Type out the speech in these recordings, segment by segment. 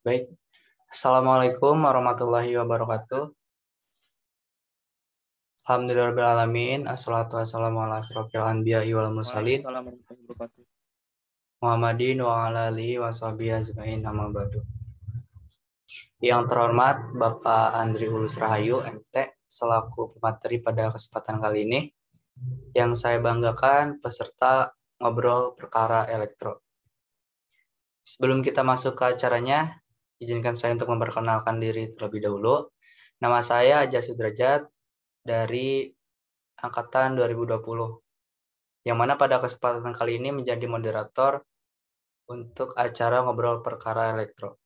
Baik, Assalamualaikum warahmatullahi wabarakatuh. Alhamdulillahirrahmanirrahim. Assalatu wassalamu ala asrofil anbiya'i wal mursalin. Waalaikumsalam warahmatullahi wabarakatuh. Muhammadin wa ala alihi wa sahbihi ajma'in amma ba'du. Yang terhormat Bapak Andri Ulus Rahayu, MT, selaku pemateri pada kesempatan kali ini. Yang saya banggakan peserta ngobrol perkara elektro. Sebelum kita masuk ke acaranya, izinkan saya untuk memperkenalkan diri terlebih dahulu. Nama saya Aja Sudrajat dari Angkatan 2020. Yang mana pada kesempatan kali ini menjadi moderator untuk acara ngobrol perkara elektro.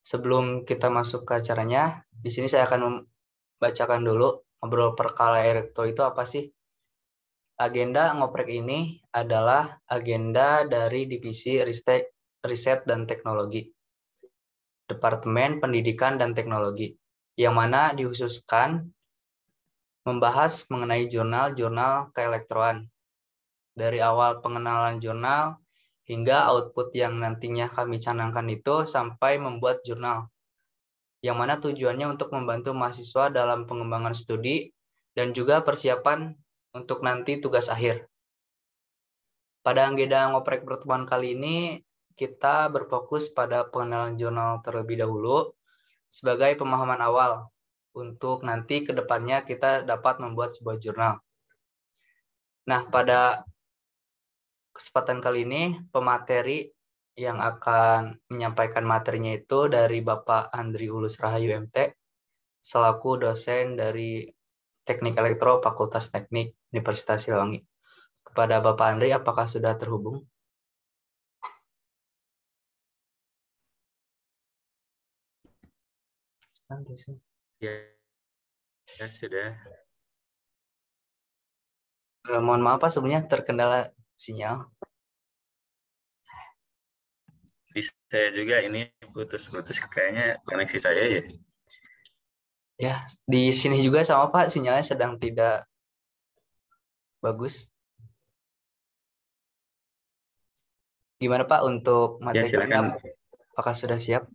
Sebelum kita masuk ke acaranya, di sini saya akan membacakan dulu ngobrol perkara elektro itu apa sih? Agenda ngoprek ini adalah agenda dari Divisi Riset dan Teknologi, Departemen Pendidikan dan Teknologi, yang mana dikhususkan membahas mengenai jurnal-jurnal keelektroan. Dari awal pengenalan jurnal hingga output yang nantinya kami canangkan itu sampai membuat jurnal. Yang mana tujuannya untuk membantu mahasiswa dalam pengembangan studi dan juga persiapan untuk nanti tugas akhir. Pada agenda ngoprek pertemuan kali ini, kita berfokus pada pengenalan jurnal terlebih dahulu sebagai pemahaman awal untuk nanti ke depannya kita dapat membuat sebuah jurnal. Nah, pada kesempatan kali ini, pemateri yang akan menyampaikan materinya itu dari Bapak Andri Ulus Rahayu MT, selaku dosen dari Teknik Elektro Fakultas Teknik Universitas Siliwangi. Kepada Bapak Andri, apakah sudah terhubung? Ya, sudah. Mohon maaf Pak, sebenarnya terkendala sinyal. Di saya juga ini putus-putus, kayaknya koneksi saya ya. Ya, di sini juga sama Pak, sinyalnya sedang tidak bagus. Gimana Pak untuk Ya, materi silakan. apakah sudah siap?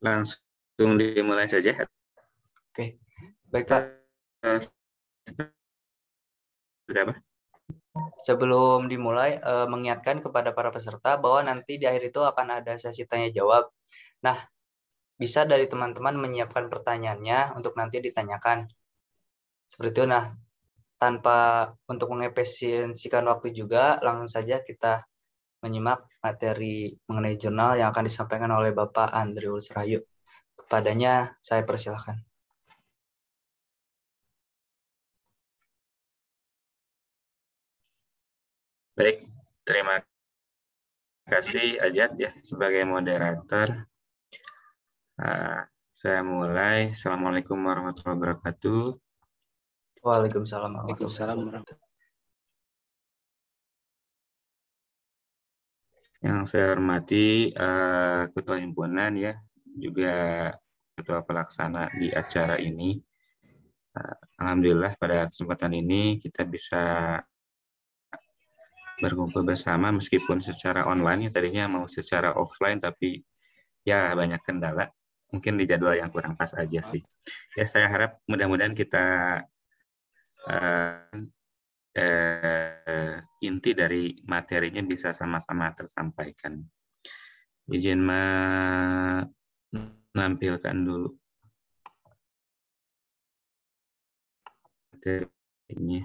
Langsung dimulai saja. Oke, baik Pak. Sudah Pak? Sebelum dimulai, mengingatkan kepada para peserta bahwa nanti di akhir itu akan ada sesi tanya jawab. Nah, bisa dari teman-teman menyiapkan pertanyaannya untuk nanti ditanyakan. Seperti itu. Nah, tanpa untuk mengefisiensikan waktu juga, langsung saja kita menyimak materi mengenai jurnal yang akan disampaikan oleh Bapak Andri Ulus Rahayu. Kepadanya saya persilahkan. Baik, terima kasih Ajat ya sebagai moderator. Saya mulai. Assalamualaikum warahmatullahi wabarakatuh. Waalaikumsalam warahmatullahi Waalaikumsalam wabarakatuh. Yang saya hormati Ketua Himpunan ya, juga Ketua Pelaksana di acara ini. Alhamdulillah pada kesempatan ini kita bisa berkumpul bersama meskipun secara online, ya tadinya mau secara offline tapi ya banyak kendala, mungkin di jadwal yang kurang pas aja sih. Ya saya harap mudah-mudahan kita inti dari materinya bisa sama-sama tersampaikan. Izin menampilkan dulu materinya.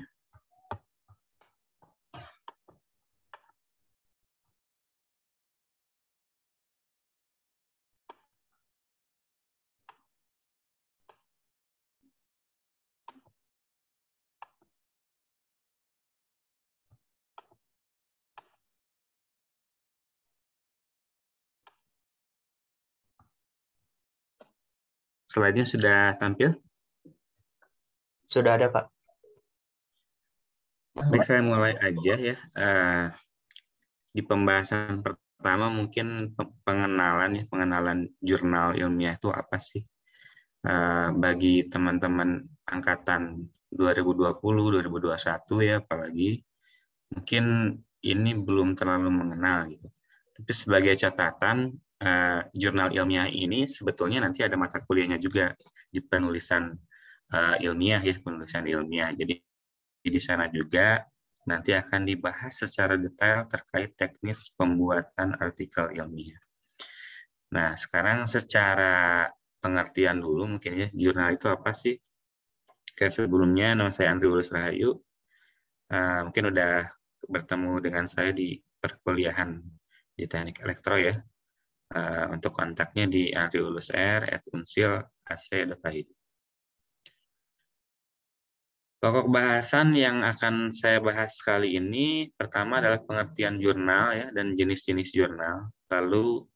Slide-nya sudah tampil? Sudah ada, Pak. Baik, saya mulai aja ya. Di pembahasan pertama mungkin pengenalan jurnal ilmiah itu apa sih? Bagi teman-teman angkatan 2020, 2021 ya apalagi, mungkin ini belum terlalu mengenal gitu. Tapi sebagai catatan, jurnal ilmiah ini sebetulnya nanti ada mata kuliahnya juga di penulisan ilmiah ya, penulisan ilmiah. Jadi di sana juga nanti akan dibahas secara detail terkait teknis pembuatan artikel ilmiah. Nah, sekarang secara pengertian dulu mungkin ya, jurnal itu apa sih? Kayak sebelumnya, nama saya Andri Ulus Rahayu. Mungkin udah bertemu dengan saya di perkuliahan di Teknik Elektro ya. Untuk kontaknya di andriulusr@unsil.ac.id. Pokok bahasan yang akan saya bahas kali ini pertama adalah pengertian jurnal ya dan jenis-jenis jurnal. Lalu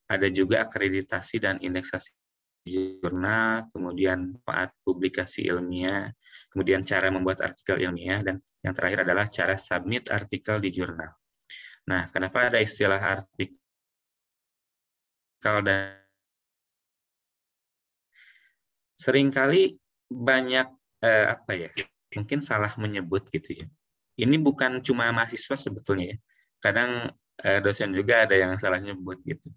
ada juga akreditasi dan indeksasi jurnal, kemudian manfaat publikasi ilmiah, kemudian cara membuat artikel ilmiah, dan yang terakhir adalah cara submit artikel di jurnal. Nah, kenapa ada istilah artikel dan seringkali banyak apa ya? Mungkin salah menyebut gitu ya. Ini bukan cuma mahasiswa sebetulnya ya. Kadang dosen juga ada yang salah nyebut gitu.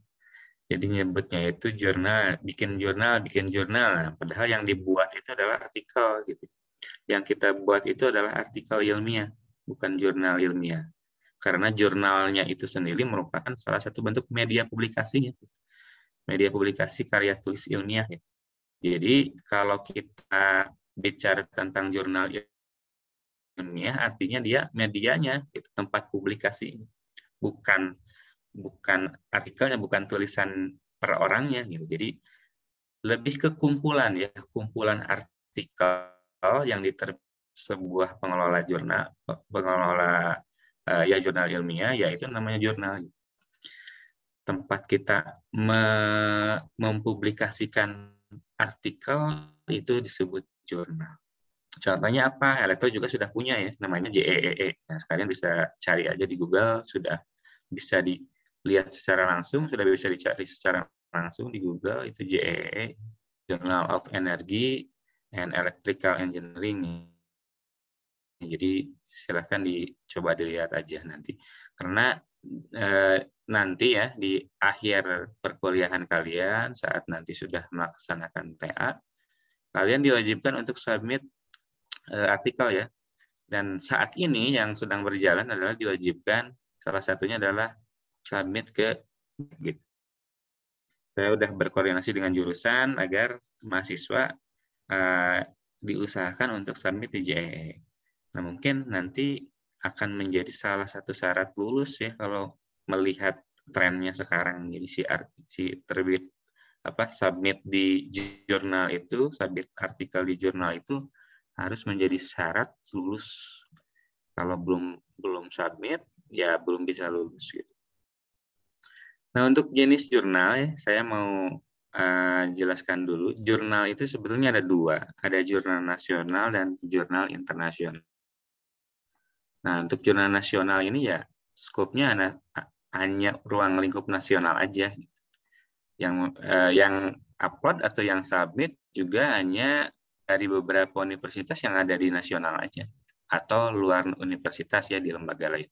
Jadi nyebutnya itu jurnal, bikin jurnal. Nah, padahal yang dibuat itu adalah artikel gitu. Yang kita buat itu adalah artikel ilmiah, bukan jurnal ilmiah. Karena jurnalnya itu sendiri merupakan salah satu bentuk media publikasinya. Media publikasi karya tulis ilmiah ya. Jadi kalau kita bicara tentang jurnal ilmiah, artinya dia medianya, itu tempat publikasi, bukan artikelnya, bukan tulisan per orangnya gitu. Jadi lebih ke kumpulan ya, kumpulan artikel yang diterbitkan sebuah pengelola jurnal, jurnal ilmiah, yaitu namanya jurnal. Tempat kita mempublikasikan artikel itu disebut jurnal. Contohnya apa? Elektro juga sudah punya ya, namanya JEEE. Nah, kalian bisa cari aja di Google, sudah bisa dilihat secara langsung, sudah bisa dicari secara langsung di Google, itu JEEE, Journal of Energy and Electrical Engineering. Jadi silahkan dicoba dilihat aja nanti. Karena nanti ya di akhir perkuliahan kalian, saat nanti sudah melaksanakan TA, kalian diwajibkan untuk submit artikel ya. Dan saat ini yang sedang berjalan adalah diwajibkan, salah satunya adalah submit ke gitu. Saya sudah berkoordinasi dengan jurusan agar mahasiswa diusahakan untuk submit di JEE. Nah, mungkin nanti akan menjadi salah satu syarat lulus ya kalau melihat trennya sekarang. Jadi si terbit submit di jurnal itu, submit artikel di jurnal itu harus menjadi syarat lulus. Kalau belum submit, ya belum bisa lulus. Gitu. Nah, untuk jenis jurnal, ya, saya mau jelaskan dulu. Jurnal itu sebetulnya ada dua. Ada jurnal nasional dan jurnal internasional. Nah, untuk jurnal nasional ini ya, skopnya hanya ruang lingkup nasional aja. Yang upload atau yang submit juga hanya dari beberapa universitas yang ada di nasional aja atau luar universitas ya di lembaga lain.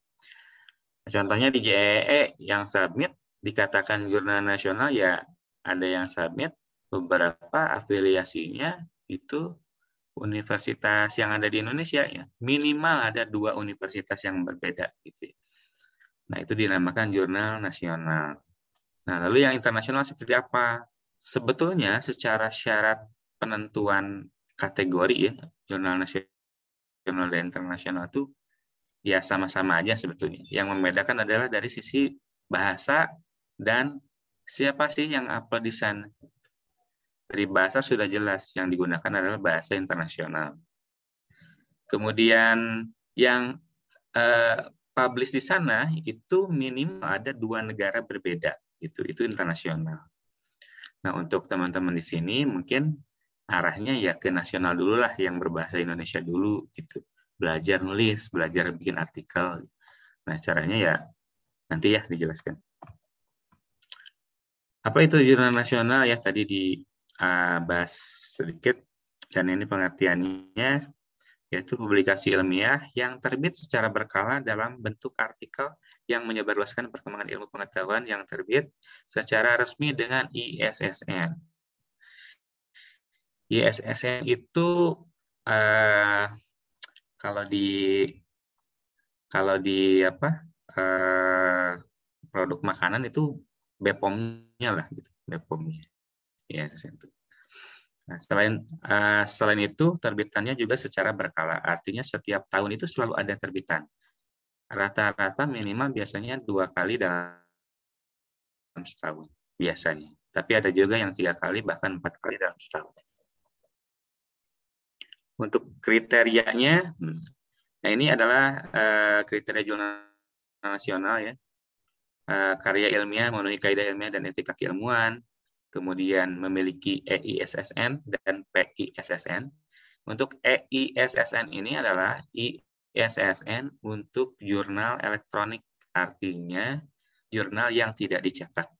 Contohnya di JEE yang submit dikatakan jurnal nasional ya ada yang submit beberapa afiliasinya itu universitas yang ada di Indonesia ya minimal ada 2 universitas yang berbeda gitu. Nah itu dinamakan jurnal nasional. Nah lalu yang internasional seperti apa? Sebetulnya secara syarat penentuan kategori ya jurnal nasional dan internasional itu ya sama-sama aja sebetulnya. Yang membedakan adalah dari sisi bahasa dan siapa sih yang upload di sana. Dari bahasa sudah jelas, yang digunakan adalah bahasa internasional. Kemudian yang publish di sana itu minimal ada 2 negara berbeda, itu internasional. Nah untuk teman-teman di sini mungkin arahnya ya ke nasional dulu lah, yang berbahasa Indonesia dulu gitu. Belajar nulis, belajar bikin artikel. Nah caranya ya nanti ya dijelaskan. Apa itu jurnal nasional ya tadi dibahas sedikit dan ini pengertiannya. yaitu publikasi ilmiah yang terbit secara berkala dalam bentuk artikel yang menyebarluaskan perkembangan ilmu pengetahuan yang terbit secara resmi dengan ISSN. ISSN itu kalau di produk makanan itu BPOM-nya lah, gitu, BPOM-nya. ISSN itu. Nah, selain itu, terbitannya juga secara berkala. Artinya setiap tahun itu selalu ada terbitan. Rata-rata minimal biasanya 2 kali dalam setahun. Biasanya. Tapi ada juga yang 3 kali, bahkan 4 kali dalam setahun. Untuk kriterianya, nah ini adalah kriteria jurnal nasional ya. Karya ilmiah memenuhi kaidah ilmiah dan etika keilmuan, kemudian memiliki EISSN dan PISSN. Untuk EISSN ini adalah ISSN untuk jurnal elektronik, artinya jurnal yang tidak dicetak.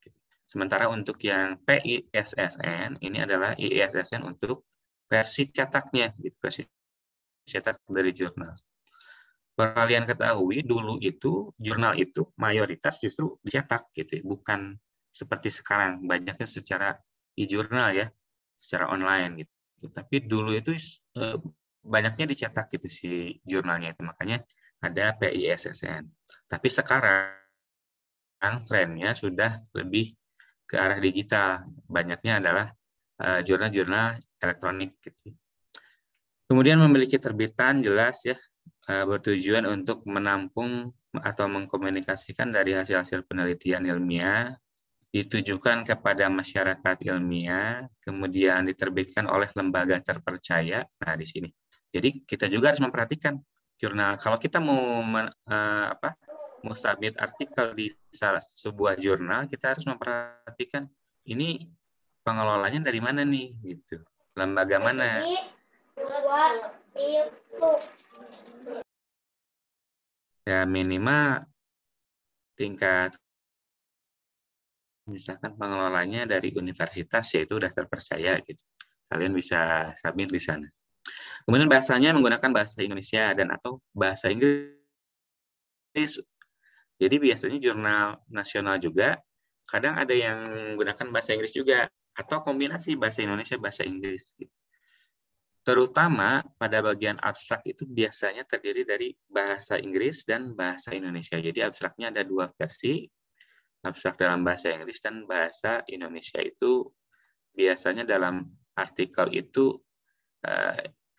Sementara untuk yang PISSN ini adalah ISSN untuk versi cetaknya, versi cetak dari jurnal. Perlu kalian ketahui, dulu itu jurnal itu mayoritas justru dicetak, gitu, bukan seperti sekarang banyaknya secara e-jurnal ya, secara online gitu. Tapi dulu itu banyaknya dicetak gitu si jurnalnya itu, makanya ada PISSN. Tapi sekarang trennya sudah lebih ke arah digital, banyaknya adalah jurnal-jurnal elektronik gitu. Kemudian memiliki terbitan jelas ya, bertujuan untuk menampung atau mengkomunikasikan dari hasil-hasil penelitian ilmiah, ditujukan kepada masyarakat ilmiah, kemudian diterbitkan oleh lembaga terpercaya. Nah, di sini. Jadi kita juga harus memperhatikan jurnal. Kalau kita mau submit artikel di sebuah jurnal, kita harus memperhatikan ini pengelolanya dari mana nih, gitu. Lembaga mana? Ya minimal tingkat misalkan pengelolanya dari universitas, yaitu sudah terpercaya gitu. Kalian bisa submit di sana. Kemudian bahasanya menggunakan bahasa Indonesia dan atau bahasa Inggris. Jadi biasanya jurnal nasional juga kadang ada yang menggunakan bahasa Inggris juga atau kombinasi bahasa Indonesia bahasa Inggris. Terutama pada bagian abstrak itu biasanya terdiri dari bahasa Inggris dan bahasa Indonesia. Jadi abstraknya ada 2 versi, abstrak dalam bahasa Inggris dan bahasa Indonesia. Itu biasanya dalam artikel itu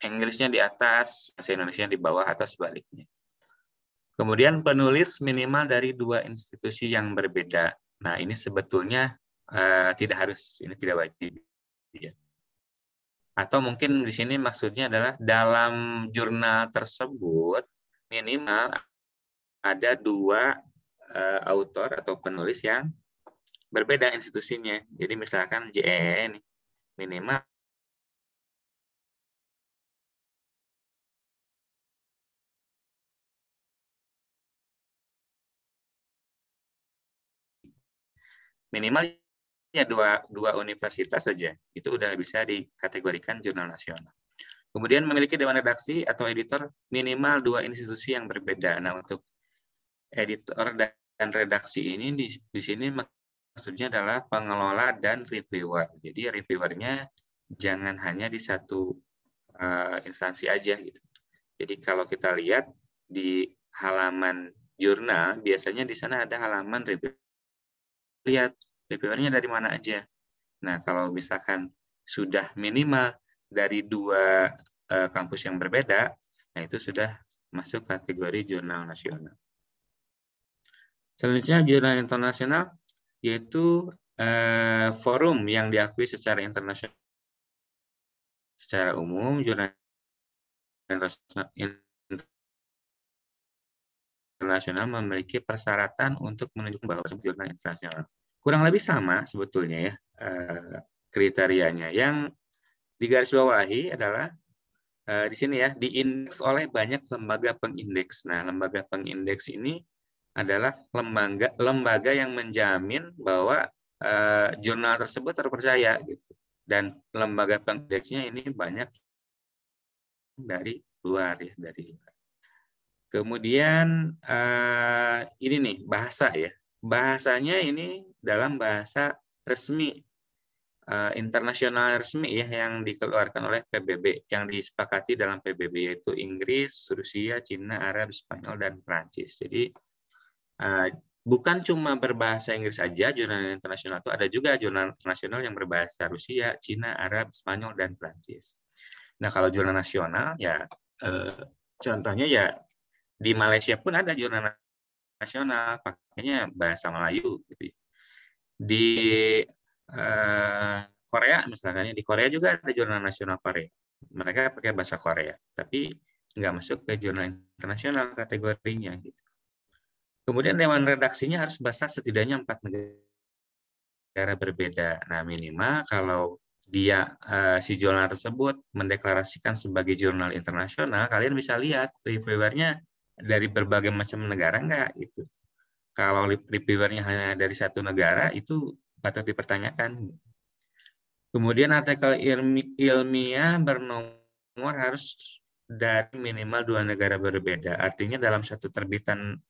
Inggrisnya di atas, bahasa Indonesia di bawah atau sebaliknya. Kemudian penulis minimal dari 2 institusi yang berbeda. Nah, ini sebetulnya tidak harus, ini tidak wajib. Ya. Atau mungkin di sini maksudnya adalah dalam jurnal tersebut minimal ada 2 autor atau penulis yang berbeda institusinya. Jadi misalkan JEE minimal ya dua universitas saja, itu udah bisa dikategorikan jurnal nasional. Kemudian memiliki dewan redaksi atau editor minimal 2 institusi yang berbeda. Nah, untuk editor dan redaksi ini di sini maksudnya adalah pengelola dan reviewer. Jadi reviewernya jangan hanya di satu instansi aja gitu. Jadi kalau kita lihat di halaman jurnal, biasanya di sana ada halaman review. Lihat reviewernya dari mana aja. Nah, kalau misalkan sudah minimal dari 2 kampus yang berbeda, nah itu sudah masuk kategori jurnal nasional. Selanjutnya jurnal internasional, yaitu forum yang diakui secara internasional. Secara umum, jurnal internasional memiliki persyaratan untuk menunjukkan bahwa jurnal internasional. Kurang lebih sama sebetulnya ya kriterianya. Yang digarisbawahi adalah di sini ya, diindeks oleh banyak lembaga pengindeks. Nah, lembaga pengindeks ini adalah lembaga yang menjamin bahwa jurnal tersebut terpercaya gitu. Dan lembaga pengindeksnya ini banyak dari luar ya dari luar. Kemudian ini nih bahasa ya. Bahasanya ini dalam bahasa resmi internasional resmi ya yang dikeluarkan oleh PBB, yang disepakati dalam PBB, yaitu Inggris, Rusia, Cina, Arab, Spanyol, dan Prancis. Jadi bukan cuma berbahasa Inggris saja jurnal internasional itu, ada juga jurnal nasional yang berbahasa Rusia, Cina, Arab, Spanyol, dan Prancis. Nah, kalau jurnal nasional ya contohnya ya di Malaysia pun ada jurnal nasional pakainya bahasa Melayu gitu. Di Korea misalnya, di Korea juga ada jurnal nasional Korea. Mereka pakai bahasa Korea, tapi nggak masuk ke jurnal internasional kategorinya gitu. Kemudian dewan redaksinya harus bahasa setidaknya 4 negara berbeda. Nah, minimal kalau dia si jurnal tersebut mendeklarasikan sebagai jurnal internasional, kalian bisa lihat reviewernya dari berbagai macam negara enggak gitu. Kalau reviewernya hanya dari satu negara, itu patut dipertanyakan. Kemudian artikel ilmiah bernomor harus dari minimal 2 negara berbeda. Artinya dalam satu terbitan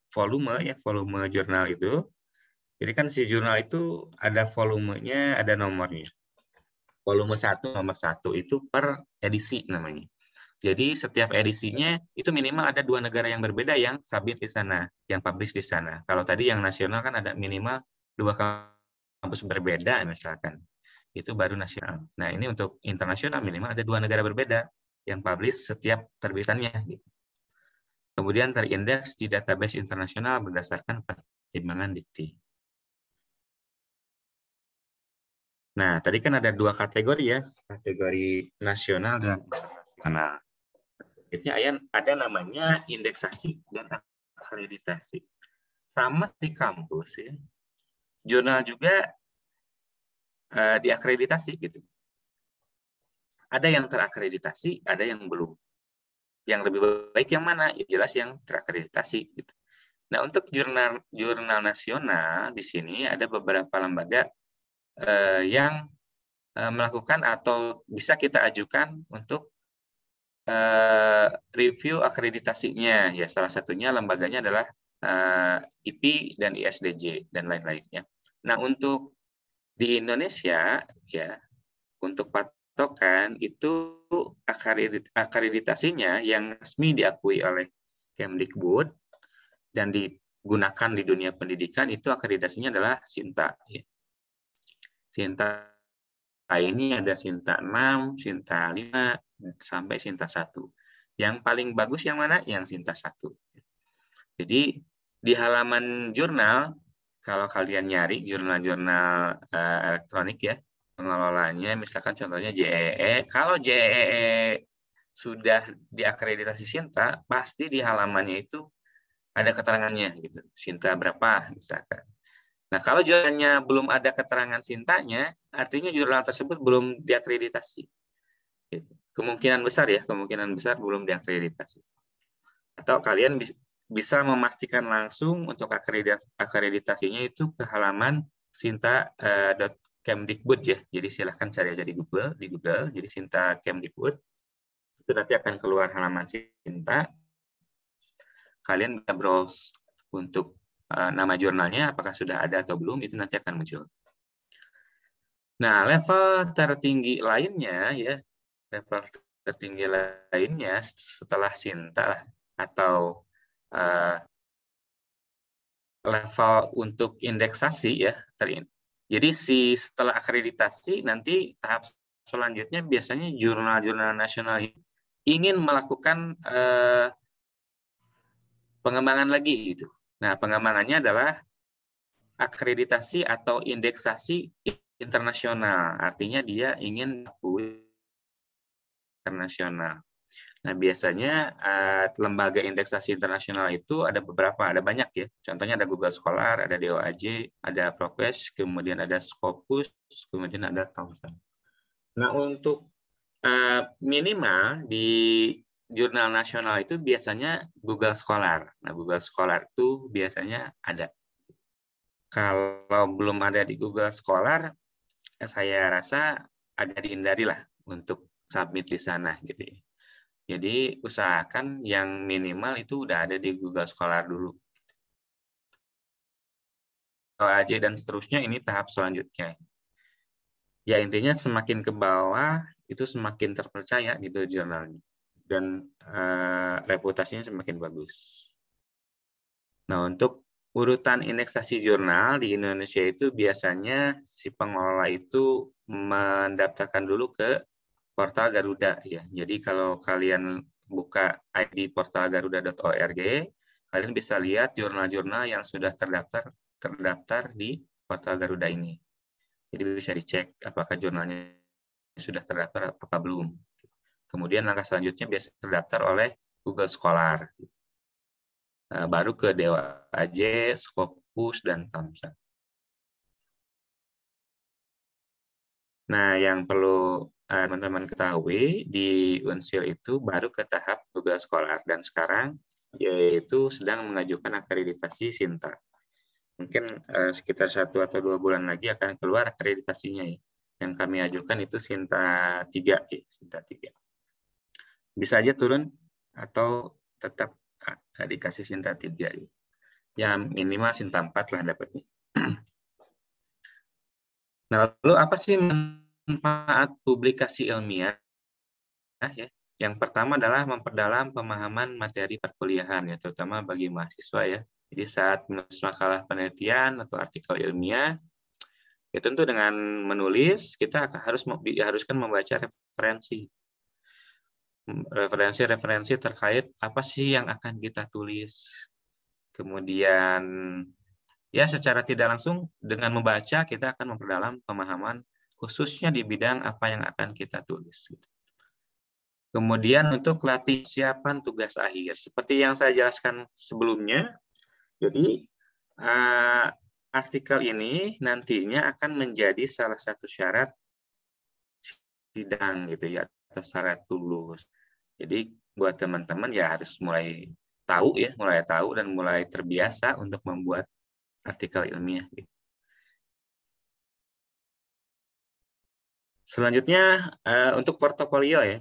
volume jurnal itu, jadi kan si jurnal itu ada volumenya, ada nomornya. Volume 1, nomor 1 itu per edisi namanya. Jadi setiap edisinya itu minimal ada 2 negara yang berbeda yang submit di sana, yang publish di sana. Kalau tadi yang nasional kan ada minimal 2 kampus berbeda misalkan. Itu baru nasional. Nah, ini untuk internasional minimal ada 2 negara berbeda yang publish setiap terbitannya. Kemudian terindeks di database internasional berdasarkan pertimbangan dikti. Nah, tadi kan ada 2 kategori ya, kategori nasional dan internasional. Jadi ada namanya indeksasi dan akreditasi. Sama di kampus ya, jurnal juga diakreditasi gitu. Ada yang terakreditasi, ada yang belum. Yang lebih baik yang mana? Ya jelas yang terakreditasi gitu. Nah, untuk jurnal nasional di sini ada beberapa lembaga yang melakukan atau bisa kita ajukan untuk review akreditasinya. Ya, salah satunya lembaganya adalah IPI dan ISDJ dan lain-lainnya. Nah, untuk di Indonesia ya, untuk patokan itu akreditasinya yang resmi diakui oleh Kemdikbud dan digunakan di dunia pendidikan itu akreditasinya adalah Sinta. Sinta ini ada Sinta 6, Sinta 5, sampai Sinta 1. Yang paling bagus yang mana? Yang Sinta 1. Jadi di halaman jurnal, kalau kalian nyari jurnal-jurnal elektronik ya, pengelolanya misalkan contohnya JEE. Kalau JEE sudah diakreditasi Sinta, pasti di halamannya itu ada keterangannya gitu. Sinta berapa misalkan. Nah, kalau jurnalnya belum ada keterangan Sintanya, artinya jurnal tersebut belum diakreditasi. Kemungkinan besar belum diakreditasi. Atau kalian bisa memastikan langsung untuk akreditasinya itu ke halaman sinta.kemdikbud ya. Jadi silahkan cari aja di Google. Jadi Sinta Kemdikbud. Itu nanti akan keluar halaman Sinta. Kalian bisa browse untuk nama jurnalnya, apakah sudah ada atau belum, itu nanti akan muncul. Nah, level tertinggi lainnya ya, setelah Sinta atau level untuk indeksasi ya. Jadi setelah akreditasi nanti tahap selanjutnya biasanya jurnal-jurnal nasional ingin melakukan pengembangan lagi gitu. Nah, pengembangannya adalah akreditasi atau indeksasi internasional. Artinya dia ingin mengakui internasional. Nah, biasanya lembaga indeksasi internasional itu ada beberapa, ada banyak ya. Contohnya ada Google Scholar, ada DOAJ, ada Progress, kemudian ada Scopus, kemudian ada Thomson. Nah, untuk minimal di jurnal nasional itu biasanya Google Scholar. Nah, Google Scholar itu biasanya ada. Kalau belum ada di Google Scholar, saya rasa agak dihindari lah untuk submit di sana gitu. Jadi usahakan yang minimal itu udah ada di Google Scholar dulu. Kalau AJ dan seterusnya ini tahap selanjutnya. Ya intinya semakin ke bawah itu semakin terpercaya gitu jurnalnya. Dan reputasinya semakin bagus. Nah untuk urutan indeksasi jurnal di Indonesia itu biasanya si pengelola itu mendaftarkan dulu ke portal Garuda ya. Jadi kalau kalian buka ID portal garuda.org, kalian bisa lihat jurnal-jurnal yang sudah terdaftar di portal Garuda ini. Jadi bisa dicek apakah jurnalnya sudah terdaftar apa belum. Kemudian langkah selanjutnya biasa terdaftar oleh Google Scholar. Baru ke Dewa AJ, Scopus, dan Tamsa. Nah, yang perlu teman-teman ketahui di Unsil itu baru ke tahap Google Scholar dan sekarang yaitu sedang mengajukan akreditasi Sinta. Mungkin sekitar 1 atau 2 bulan lagi akan keluar akreditasinya ya. Yang kami ajukan itu Sinta 3 ya, Sinta 3. Bisa aja turun atau tetap dikasih Sinta 3 ya. Ya minimal Sinta 4 lah dapatnya. Nah, lalu apa sih manfaat publikasi ilmiah? Ya. Yang pertama adalah memperdalam pemahaman materi perkuliahan, ya, terutama bagi mahasiswa ya. Jadi saat menulis makalah penelitian atau artikel ilmiah, ya tentu dengan menulis kita diharuskan membaca referensi terkait apa sih yang akan kita tulis. Kemudian ya secara tidak langsung dengan membaca kita akan memperdalam pemahaman khususnya di bidang apa yang akan kita tulis. Kemudian untuk latih siapan tugas akhir, seperti yang saya jelaskan sebelumnya, jadi artikel ini nantinya akan menjadi salah satu syarat sidang gitu ya, atau syarat lulus. Jadi buat teman-teman ya harus mulai tahu dan mulai terbiasa untuk membuat artikel ilmiah. Selanjutnya untuk portofolio ya.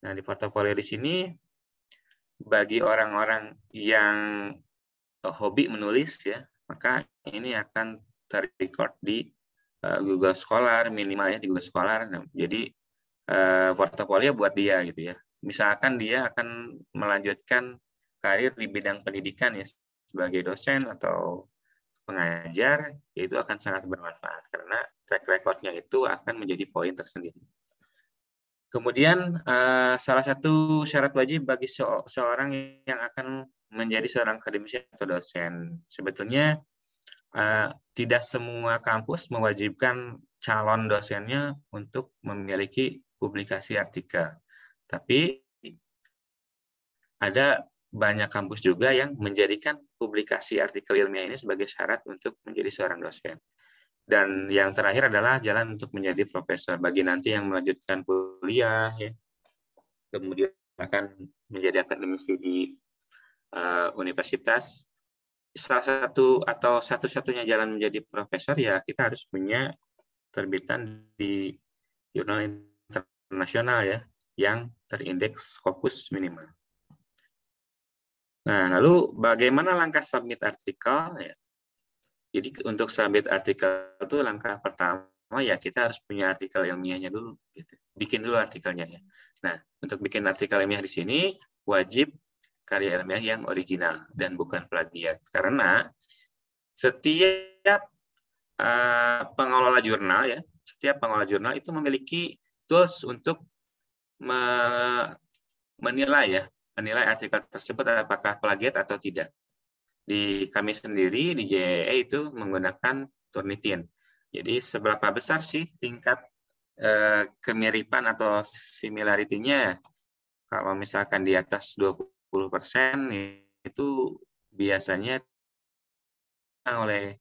Nah di portofolio di sini bagi orang-orang yang hobi menulis ya, maka ini akan terrecord di Google Scholar minimal ya di Google Scholar. Nah, jadi portofolio buat dia gitu ya. Misalkan dia akan melanjutkan karir di bidang pendidikan ya sebagai dosen atau pengajar, itu akan sangat bermanfaat karena track record-nya itu akan menjadi poin tersendiri. Kemudian salah satu syarat wajib bagi seorang yang akan menjadi seorang akademisi atau dosen, sebetulnya tidak semua kampus mewajibkan calon dosennya untuk memiliki publikasi artikel. Tapi ada banyak kampus juga yang menjadikan publikasi artikel ilmiah ini sebagai syarat untuk menjadi seorang dosen. Dan yang terakhir adalah jalan untuk menjadi profesor bagi nanti yang melanjutkan kuliah, ya. Kemudian akan menjadi akademisi di universitas. Salah satu atau satu-satunya jalan menjadi profesor ya kita harus punya terbitan di jurnal internasional ya yang terindeks Scopus minimal. Nah, lalu bagaimana langkah submit artikel? Ya. Jadi untuk submit artikel itu langkah pertama ya kita harus punya artikel ilmiahnya dulu. Gitu. Bikin dulu artikelnya ya. Nah, untuk bikin artikel ilmiah di sini wajib karya ilmiah yang original dan bukan plagiat. Karena setiap pengelola jurnal ya, setiap pengelola jurnal itu memiliki tools untuk menilai artikel tersebut apakah plagiat atau tidak. Di kami sendiri di JEE itu menggunakan Turnitin. Jadi seberapa besar sih tingkat kemiripan atau similarity-nya? Kalau misalkan di atas 20% itu biasanya oleh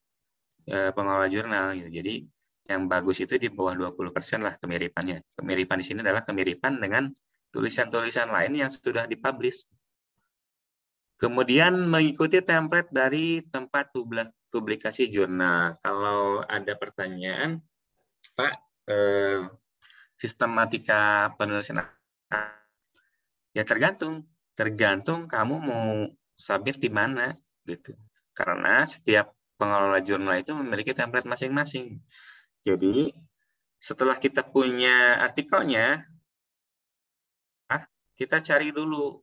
pengelola jurnal gitu. Jadi yang bagus itu di bawah 20% lah kemiripannya. Kemiripan di sini adalah kemiripan dengan tulisan-tulisan lain yang sudah dipublish. Kemudian mengikuti template dari tempat publikasi jurnal. Kalau ada pertanyaan, Pak, sistematika penulisan Ya tergantung kamu mau submit di mana gitu. Karena setiap pengelola jurnal itu memiliki template masing-masing. Jadi setelah kita punya artikelnya, kita cari dulu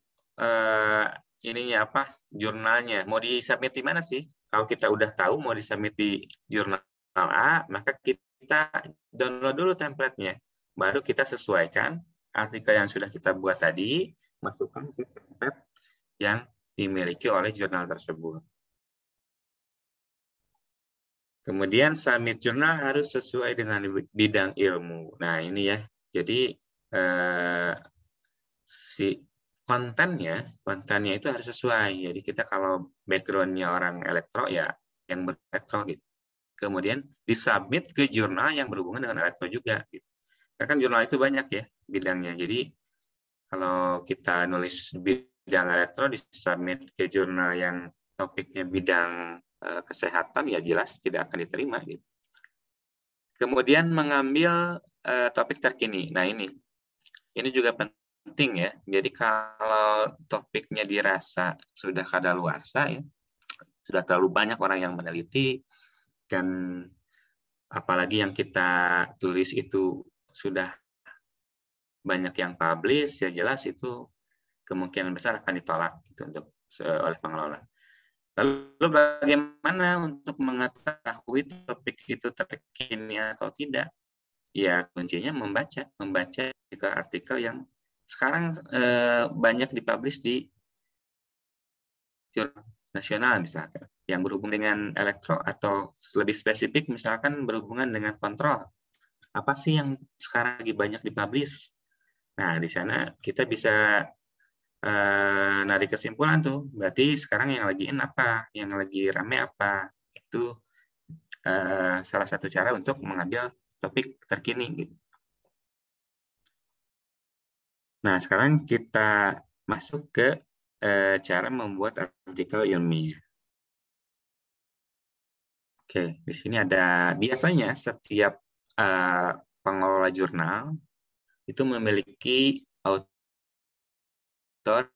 ininya apa, jurnalnya. Mau disubmit di mana sih? Kalau kita udah tahu mau disubmit di jurnal A, maka kita download dulu template-nya. Baru kita sesuaikan artikel yang sudah kita buat tadi, masukkan ke template yang dimiliki oleh jurnal tersebut. Kemudian submit jurnal harus sesuai dengan bidang ilmu. Nah ini ya, jadi si kontennya itu harus sesuai. Jadi kita kalau background-nya orang elektro ya yang berelektro gitu. Kemudian disubmit ke jurnal yang berhubungan dengan elektro juga. Gitu. Karena kan jurnal itu banyak ya bidangnya. Jadi kalau kita nulis bidang elektro disubmit ke jurnal yang topiknya bidang kesehatan ya jelas tidak akan diterima. Gitu. Kemudian mengambil topik terkini. Nah ini juga penting ya. Jadi kalau topiknya dirasa sudah kadaluarsa ya, sudah terlalu banyak orang yang meneliti dan apalagi yang kita tulis itu sudah banyak yang publish, ya jelas itu kemungkinan besar akan ditolak gitu oleh pengelola. Lalu bagaimana untuk mengetahui topik itu terkini atau tidak? Ya kuncinya membaca artikel yang sekarang banyak dipublish di jurnal nasional misalkan, yang berhubungan dengan elektro atau lebih spesifik misalkan berhubungan dengan kontrol. Apa sih yang sekarang lagi banyak dipublish? Nah, di sana kita bisa narik kesimpulan tuh. Berarti sekarang yang lagi in apa, yang lagi rame apa. Itu salah satu cara untuk mengambil topik terkini. Gitu. Nah, sekarang kita masuk ke cara membuat artikel ilmiah. Oke, di sini ada biasanya setiap pengelola jurnal itu memiliki author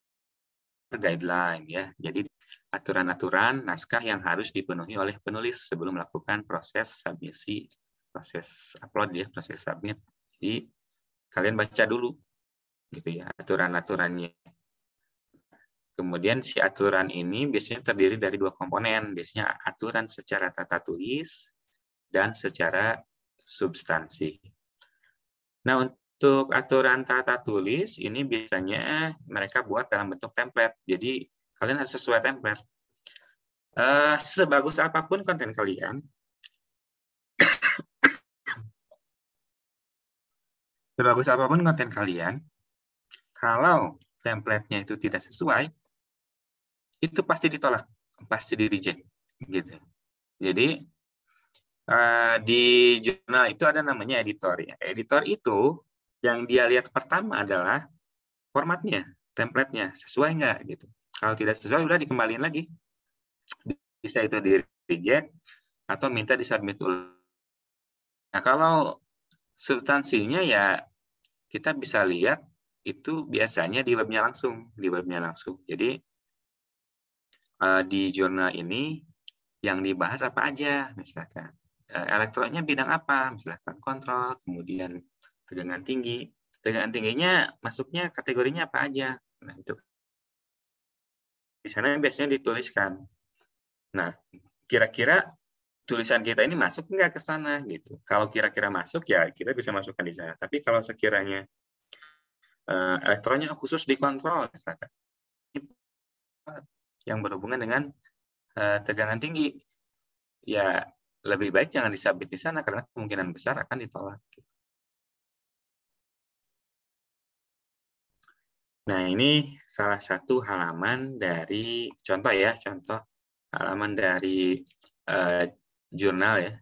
guideline ya. Jadi aturan-aturan naskah yang harus dipenuhi oleh penulis sebelum melakukan proses submisi, proses upload ya, proses submit. Jadi kalian baca dulu gitu ya aturan-aturannya. Kemudian si aturan ini biasanya terdiri dari dua komponen, biasanya aturan secara tata tulis dan secara substansi. Nah, untuk aturan tata tulis ini biasanya mereka buat dalam bentuk template. Jadi kalian harus sesuai template. Sebagus apapun konten kalian, kalau template-nya itu tidak sesuai, itu pasti ditolak, pasti di-reject. Gitu. Jadi di jurnal itu ada namanya editor. Ya. Editor itu yang dia lihat pertama adalah formatnya, template-nya sesuai nggak gitu. Kalau tidak sesuai udah dikembaliin lagi. Bisa itu di-reject atau minta disubmit ulang. Nah, kalau substansinya ya kita bisa lihat itu biasanya di webnya langsung, Jadi di jurnal ini yang dibahas apa aja, misalkan elektroniknya bidang apa, misalkan kontrol, kemudian tegangan tinggi. Tegangan tingginya masuknya kategorinya apa aja. Nah, itu di sana biasanya dituliskan. Nah, kira-kira tulisan kita ini masuk nggak ke sana gitu. Kalau kira-kira masuk ya kita bisa masukkan di sana. Tapi kalau sekiranya elektroniknya khusus dikontrol misalkan yang berhubungan dengan tegangan tinggi, ya lebih baik jangan disubmit di sana karena kemungkinan besar akan ditolak. Nah, ini salah satu halaman dari contoh halaman dari jurnal ya,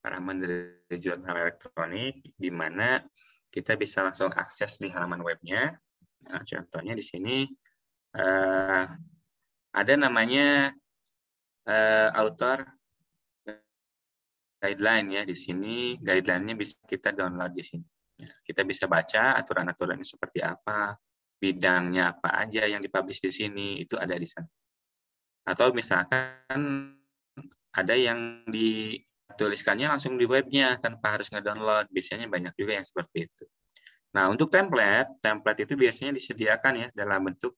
halaman dari jurnal elektronik di mana kita bisa langsung akses di halaman webnya. Nah, contohnya di sini ada namanya author guideline ya di sini. Guideline-nya bisa kita download di sini. Kita bisa baca aturan-aturannya seperti apa. bidangnya apa aja yang dipublish di sini, itu ada di sana. Atau misalkan ada yang dituliskannya langsung di webnya tanpa harus ngedownload. Biasanya banyak juga yang seperti itu. Nah, untuk template itu biasanya disediakan ya dalam bentuk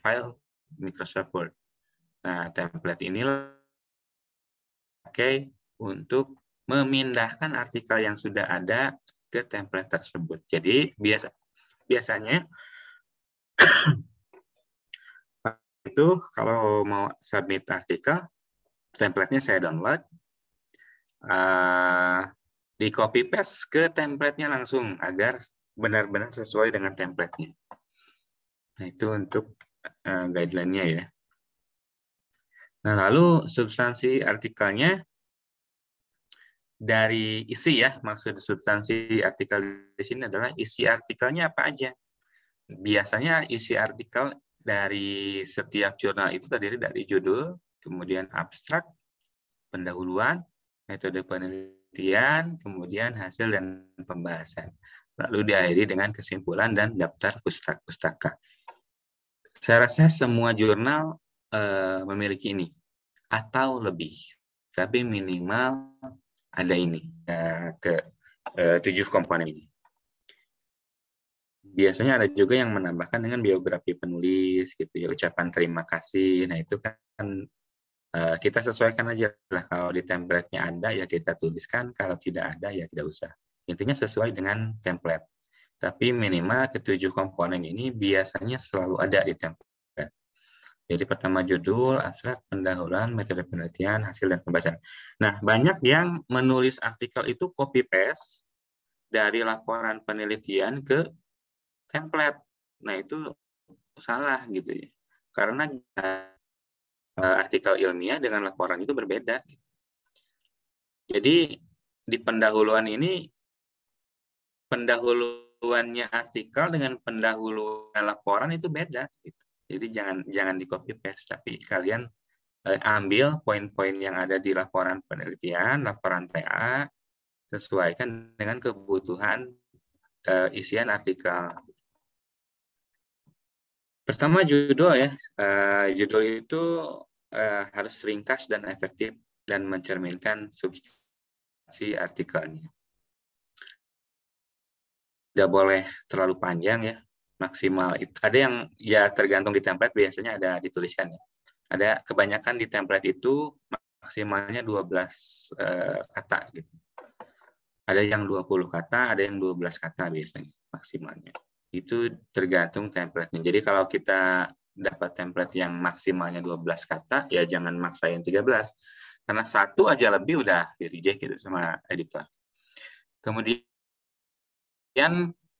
file Microsoft Word. Nah, template ini pakai untuk memindahkan artikel yang sudah ada ke template tersebut. Jadi biasanya itu kalau mau submit artikel, template-nya saya download, di copy paste ke template-nya langsung agar benar-benar sesuai dengan template-nya. Nah, itu untuk guideline-nya ya. Nah, lalu substansi artikelnya dari isi ya, maksud substansi artikel di sini adalah isi artikelnya apa aja. Biasanya isi artikel dari setiap jurnal itu terdiri dari judul, kemudian abstrak, pendahuluan, metode penelitian, kemudian hasil dan pembahasan. Lalu diakhiri dengan kesimpulan dan daftar pustaka. Saya rasa semua jurnal memiliki ini atau lebih, tapi minimal ada ini ke 7 komponen ini. Biasanya ada juga yang menambahkan dengan biografi penulis, gitu ya, ucapan terima kasih. Nah itu kan kita sesuaikan aja lah. Kalau di template-nya ada ya kita tuliskan, kalau tidak ada ya tidak usah. Intinya sesuai dengan template. Tapi minimal ke-7 komponen ini biasanya selalu ada di template. Jadi pertama judul, abstrak, pendahuluan, metode penelitian, hasil dan pembahasan. Nah, banyak yang menulis artikel itu copy paste dari laporan penelitian ke template. Nah, itu salah gitu ya. Karena artikel ilmiah dengan laporan itu berbeda. Jadi di pendahuluan ini, pendahuluannya artikel dengan pendahuluan laporan itu beda. Gitu. Jadi jangan di copy paste, tapi kalian ambil poin-poin yang ada di laporan penelitian, laporan TA, sesuaikan dengan kebutuhan isian artikel. Pertama judul ya, judul itu harus ringkas dan efektif dan mencerminkan substansi artikelnya. Tidak boleh terlalu panjang ya, maksimal. Ada yang ya tergantung di template biasanya ada dituliskan ya. Ada kebanyakan di template itu maksimalnya 12 kata gitu. Ada yang 20 kata, ada yang 12 kata biasanya maksimalnya. Itu tergantung template-nya. Jadi kalau kita dapat template yang maksimalnya 12 kata, ya jangan maksain 13. Karena satu aja lebih udah di-reject gitu sama editor. Kemudian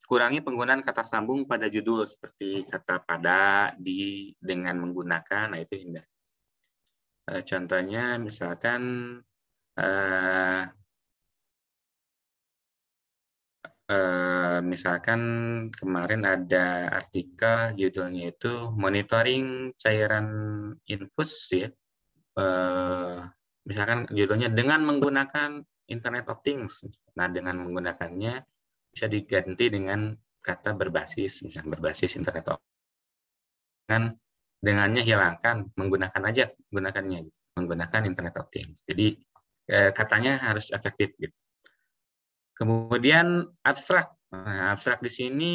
kurangi penggunaan kata sambung pada judul seperti kata pada, di, dengan menggunakan, nah itu hindari. Contohnya misalkan misalkan kemarin ada artikel judulnya itu monitoring cairan infus ya. Misalkan judulnya dengan menggunakan Internet of Things. Nah, dengan menggunakannya bisa diganti dengan kata berbasis, misalnya berbasis Internet of Things. Dengannya hilangkan, menggunakan aja, menggunakan Internet of Things. Jadi katanya harus efektif gitu. Kemudian abstrak. Nah, abstrak di sini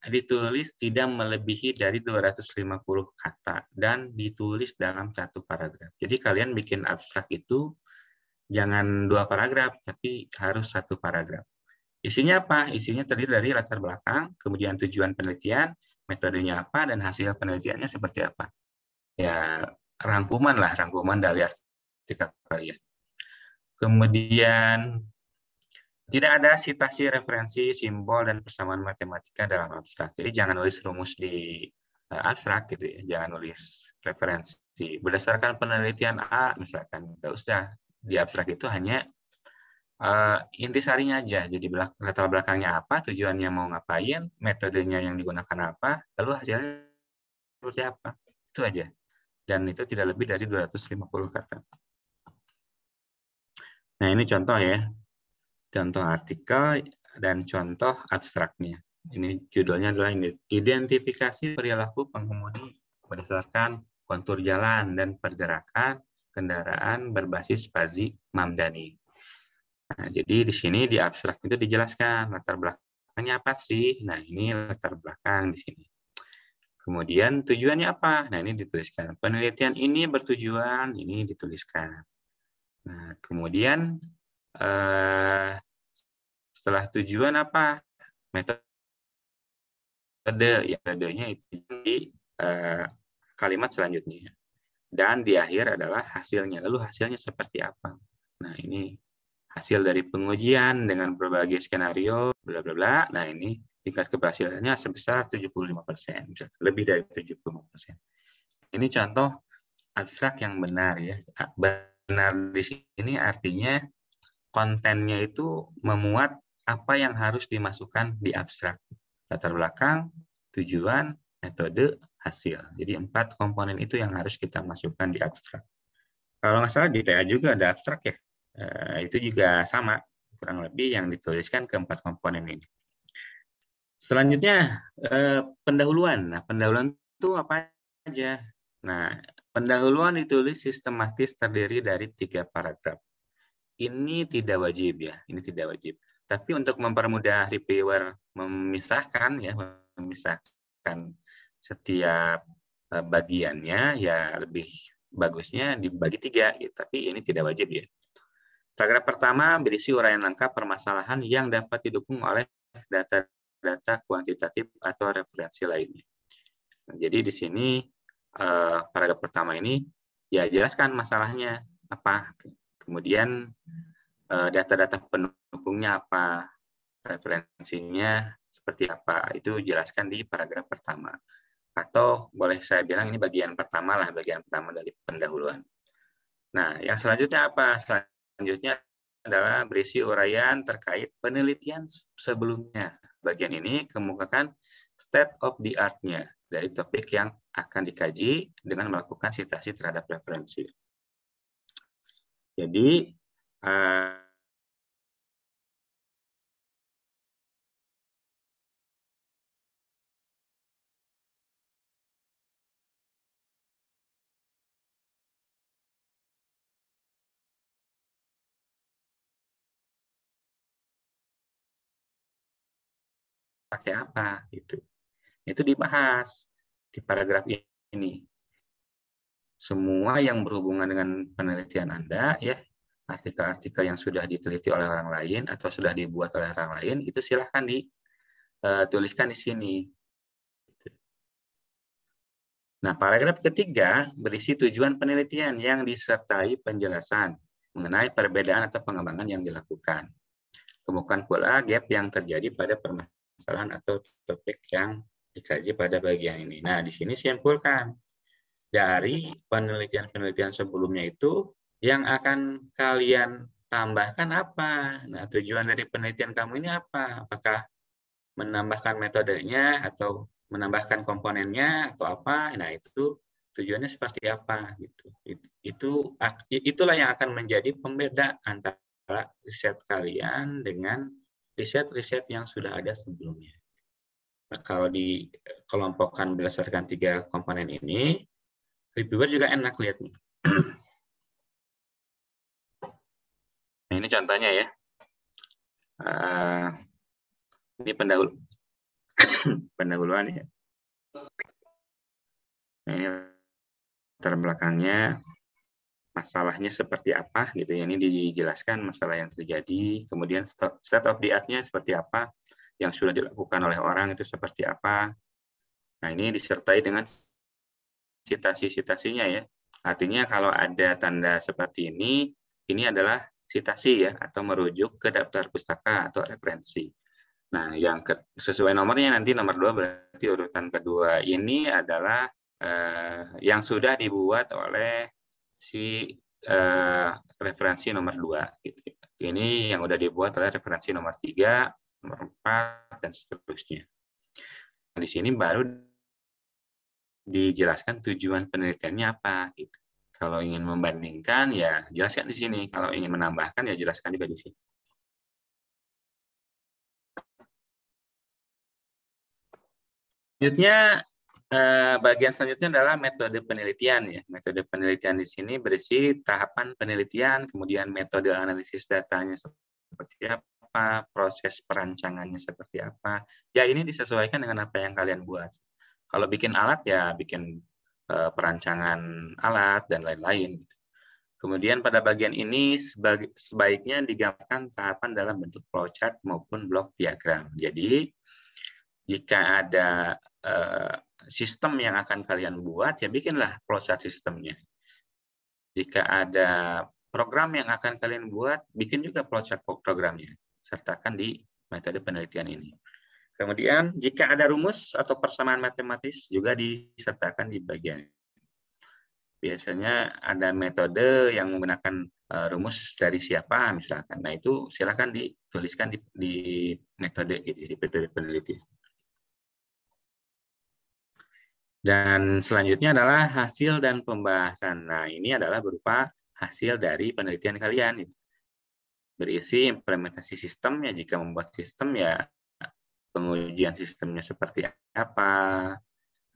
ditulis tidak melebihi dari 250 kata dan ditulis dalam satu paragraf. Jadi kalian bikin abstrak itu jangan 2 paragraf, tapi harus 1 paragraf. Isinya apa? Isinya terdiri dari latar belakang, kemudian tujuan penelitian, metodenya apa, dan hasil penelitiannya seperti apa. Ya, rangkuman dari artikel kalian. Kemudian tidak ada citasi, referensi, simbol, dan persamaan matematika dalam abstrak. Jadi jangan nulis rumus di abstrak gitu ya. Jangan nulis referensi. Berdasarkan penelitian A, misalkan. Nggak usah. Di abstrak itu hanya intisarinya aja. Jadi latar belakangnya apa, tujuannya mau ngapain, metodenya yang digunakan apa, lalu hasilnya seperti apa. Itu aja. Dan itu tidak lebih dari 250 kata. Nah, ini contoh ya. Contoh artikel dan contoh abstraknya. Ini judulnya adalah identifikasi perilaku pengemudi berdasarkan kontur jalan dan pergerakan kendaraan berbasis Fuzzy Mamdani. Nah, jadi di sini di abstrak itu dijelaskan latar belakangnya apa sih? Nah, ini latar belakang di sini. Kemudian tujuannya apa? Nah, ini dituliskan. Penelitian ini bertujuan, ini dituliskan. Nah, kemudian setelah tujuan apa? Metode, ya metodenya itu di kalimat selanjutnya. Dan di akhir adalah hasilnya. Lalu hasilnya seperti apa? Nah, ini hasil dari pengujian dengan berbagai skenario, bla bla bla. Nah, ini tingkat keberhasilannya sebesar 75%, lebih dari 75%. Ini contoh abstrak yang benar ya. Benar di sini artinya kontennya itu memuat apa yang harus dimasukkan di abstrak. Latar belakang, tujuan, metode, hasil. Jadi 4 komponen itu yang harus kita masukkan di abstrak. Kalau nggak salah di TA juga ada abstrak ya. Itu juga sama, kurang lebih yang dituliskan keempat komponen ini. Selanjutnya, pendahuluan. Nah, pendahuluan itu apa aja? Nah, pendahuluan ditulis sistematis terdiri dari 3 paragraf. Ini tidak wajib ya, ini tidak wajib. Tapi untuk mempermudah reviewer memisahkan ya, memisahkan setiap bagiannya ya lebih bagusnya dibagi 3 gitu. Tapi ini tidak wajib ya. Paragraf pertama berisi uraian lengkap permasalahan yang dapat didukung oleh data kuantitatif atau referensi lainnya. Nah, jadi di sini paragraf pertama ini ya jelaskan masalahnya apa, kemudian data-data pendukungnya apa, referensinya seperti apa, itu jelaskan di paragraf pertama. Atau boleh saya bilang ini bagian pertama lah, bagian pertama dari pendahuluan. Nah, yang selanjutnya apa? Selanjutnya adalah berisi uraian terkait penelitian sebelumnya. Bagian ini kemukakan state of the art-nya dari topik yang akan dikaji dengan melakukan sitasi terhadap referensi. Jadi, pakai apa gitu. Itu dibahas di paragraf ini. Semua yang berhubungan dengan penelitian Anda ya, artikel-artikel yang sudah diteliti oleh orang lain atau sudah dibuat oleh orang lain itu silahkan dituliskan di sini. Nah, paragraf ketiga berisi tujuan penelitian yang disertai penjelasan mengenai perbedaan atau pengembangan yang dilakukan. Kemudian pula gap yang terjadi pada permasalahan atau topik yang dikaji pada bagian ini. Nah, di sini simpulkan dari penelitian-penelitian sebelumnya itu yang akan kalian tambahkan apa? Nah, tujuan dari penelitian kamu ini apa? Apakah menambahkan metodenya atau menambahkan komponennya atau apa? Nah, itu tujuannya seperti apa gitu. Itulah yang akan menjadi pembeda antara riset kalian dengan riset-riset yang sudah ada sebelumnya. Nah, kalau dikelompokkan berdasarkan 3 komponen ini, reviewer juga enak lihatnya. Nah, ini contohnya ya. Ini pendahuluan ya. Nah, ini latar belakangnya, masalahnya seperti apa gitu ya. Ini dijelaskan masalah yang terjadi, kemudian state of the art-nya seperti apa, yang sudah dilakukan oleh orang itu seperti apa. Nah, ini disertai dengan sitasi-sitasinya ya. Artinya kalau ada tanda seperti ini adalah sitasi ya, atau merujuk ke daftar pustaka atau referensi. Nah, yang sesuai nomornya nanti nomor 2 berarti urutan kedua ini adalah yang sudah dibuat oleh si referensi nomor 2. Gitu. Ini yang sudah dibuat oleh referensi nomor 3, nomor 4, dan seterusnya. Nah, di sini baru dijelaskan tujuan penelitiannya apa. Gitu. Kalau ingin membandingkan, ya jelaskan di sini. Kalau ingin menambahkan, ya jelaskan juga di sini. Selanjutnya, bagian selanjutnya adalah metode penelitian ya. Metode penelitian di sini berisi tahapan penelitian, kemudian metode analisis datanya seperti apa, proses perancangannya seperti apa. Ya ini disesuaikan dengan apa yang kalian buat. Kalau bikin alat ya bikin perancangan alat dan lain-lain. Kemudian pada bagian ini sebaiknya digambarkan tahapan dalam bentuk flowchart maupun block diagram. Jadi jika ada sistem yang akan kalian buat, ya bikinlah flowchart sistemnya. Jika ada program yang akan kalian buat, bikin juga flowchart programnya. Sertakan di metode penelitian ini. Kemudian, jika ada rumus atau persamaan matematis, juga disertakan di bagian ini. Biasanya ada metode yang menggunakan rumus dari siapa, misalkan. Nah, itu silakan dituliskan di metode, di metode penelitian. Dan selanjutnya adalah hasil dan pembahasan. Nah, ini adalah berupa hasil dari penelitian kalian. Berisi implementasi sistemnya, jika membuat sistem ya pengujian sistemnya seperti apa,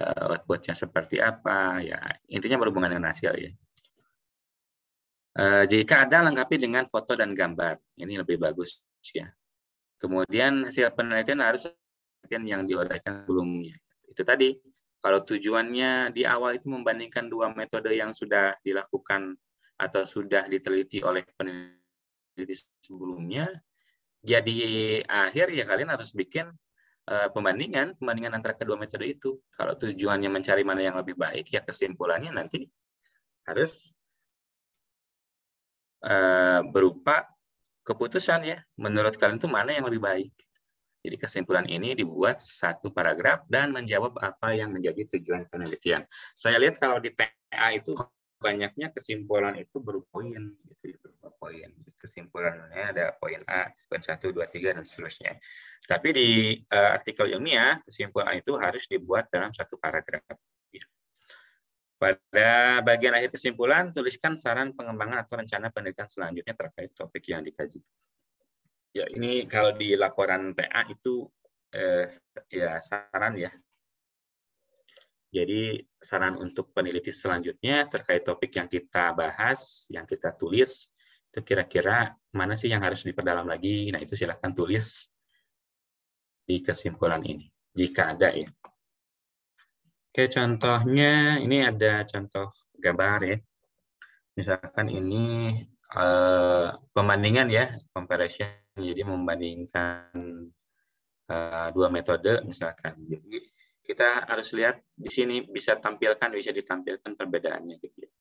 output-nya seperti apa, ya intinya berhubungan dengan hasil ya. Jika ada lengkapi dengan foto dan gambar, ini lebih bagus ya. Kemudian hasil penelitian harus yang diuraikan sebelumnya. Itu tadi. Kalau tujuannya di awal itu membandingkan dua metode yang sudah dilakukan atau sudah diteliti oleh peneliti sebelumnya, ya di akhir ya kalian harus bikin pembandingan antara kedua metode itu. Kalau tujuannya mencari mana yang lebih baik, ya kesimpulannya nanti harus berupa keputusan ya. Menurut kalian itu mana yang lebih baik? Jadi kesimpulan ini dibuat satu paragraf dan menjawab apa yang menjadi tujuan penelitian. Saya lihat kalau di TA itu banyaknya kesimpulan itu berupa poin, gitu, berupa poin. Kesimpulannya ada poin A, poin 1, 2, 3 dan seterusnya. Tapi di artikel ilmiah kesimpulan itu harus dibuat dalam satu paragraf. Pada bagian akhir kesimpulan tuliskan saran pengembangan atau rencana penelitian selanjutnya terkait topik yang dikaji. Ya, ini kalau di laporan TA itu ya saran ya. Jadi saran untuk peneliti selanjutnya terkait topik yang kita bahas, yang kita tulis, itu kira-kira mana sih yang harus diperdalam lagi. Nah, itu silakan tulis di kesimpulan ini, jika ada ya. Oke, contohnya ini ada contoh gambar ya. Misalkan ini pembandingan ya, comparison. Jadi membandingkan dua metode misalkan. Jadi kita harus lihat di sini bisa ditampilkan perbedaannya gitu ya.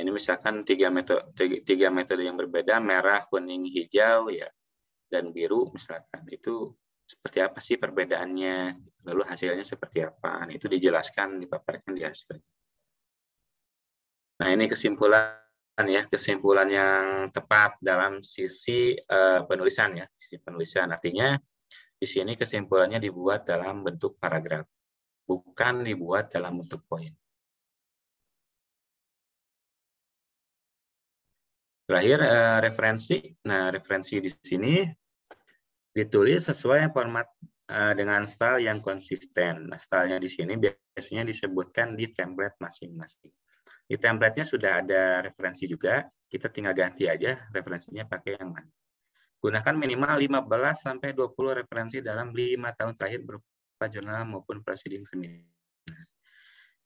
Ini misalkan tiga metode yang berbeda, merah, kuning, hijau ya dan biru misalkan. Itu seperti apa sih perbedaannya? Lalu hasilnya seperti apa? Nah, itu dijelaskan, dipaparkan di hasil. Nah, ini kesimpulan yang tepat dalam sisi penulisan ya. Sisi penulisan artinya di sini kesimpulannya dibuat dalam bentuk paragraf, bukan dibuat dalam bentuk poin. Terakhir, referensi. Nah, referensi di sini ditulis sesuai format dengan style yang konsisten. Nah, stylenya di sini biasanya disebutkan di template masing-masing. Di template-nya sudah ada referensi juga, kita tinggal ganti aja referensinya pakai yang mana. Gunakan minimal 15-20 referensi dalam 5 tahun terakhir berupa jurnal maupun proceeding seminar.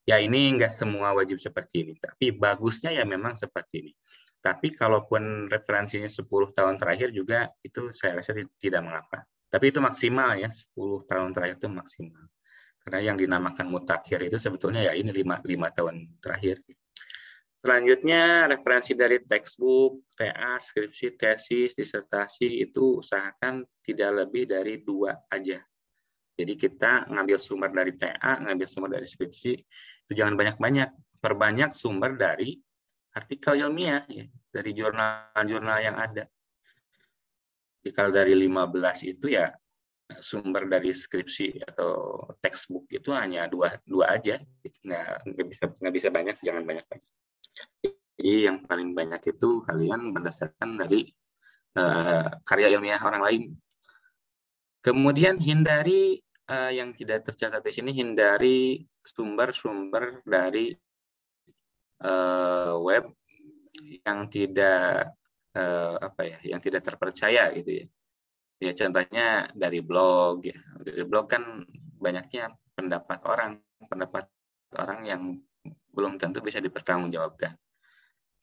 Ya ini enggak semua wajib seperti ini, tapi bagusnya ya memang seperti ini. Tapi kalaupun referensinya 10 tahun terakhir juga itu saya rasa tidak mengapa. Tapi itu maksimal ya, 10 tahun terakhir itu maksimal. Karena yang dinamakan mutakhir itu sebetulnya ya ini 5 tahun terakhir. Selanjutnya, referensi dari textbook, TA, skripsi, tesis, disertasi, itu usahakan tidak lebih dari 2 aja. Jadi kita ngambil sumber dari TA, ngambil sumber dari skripsi, itu jangan banyak-banyak. Perbanyak sumber dari artikel ilmiah, ya, dari jurnal-jurnal yang ada. Jadi kalau dari 15 itu ya, sumber dari skripsi atau textbook itu hanya 2 aja. Nggak bisa banyak, jangan banyak-banyak. Jadi yang paling banyak itu kalian berdasarkan dari karya ilmiah orang lain. Kemudian hindari yang tidak tercatat di sini, hindari sumber-sumber dari web yang tidak yang tidak terpercaya gitu ya. Ya contohnya dari blog ya. Dari blog kan banyaknya pendapat orang yang belum tentu bisa dipertanggungjawabkan.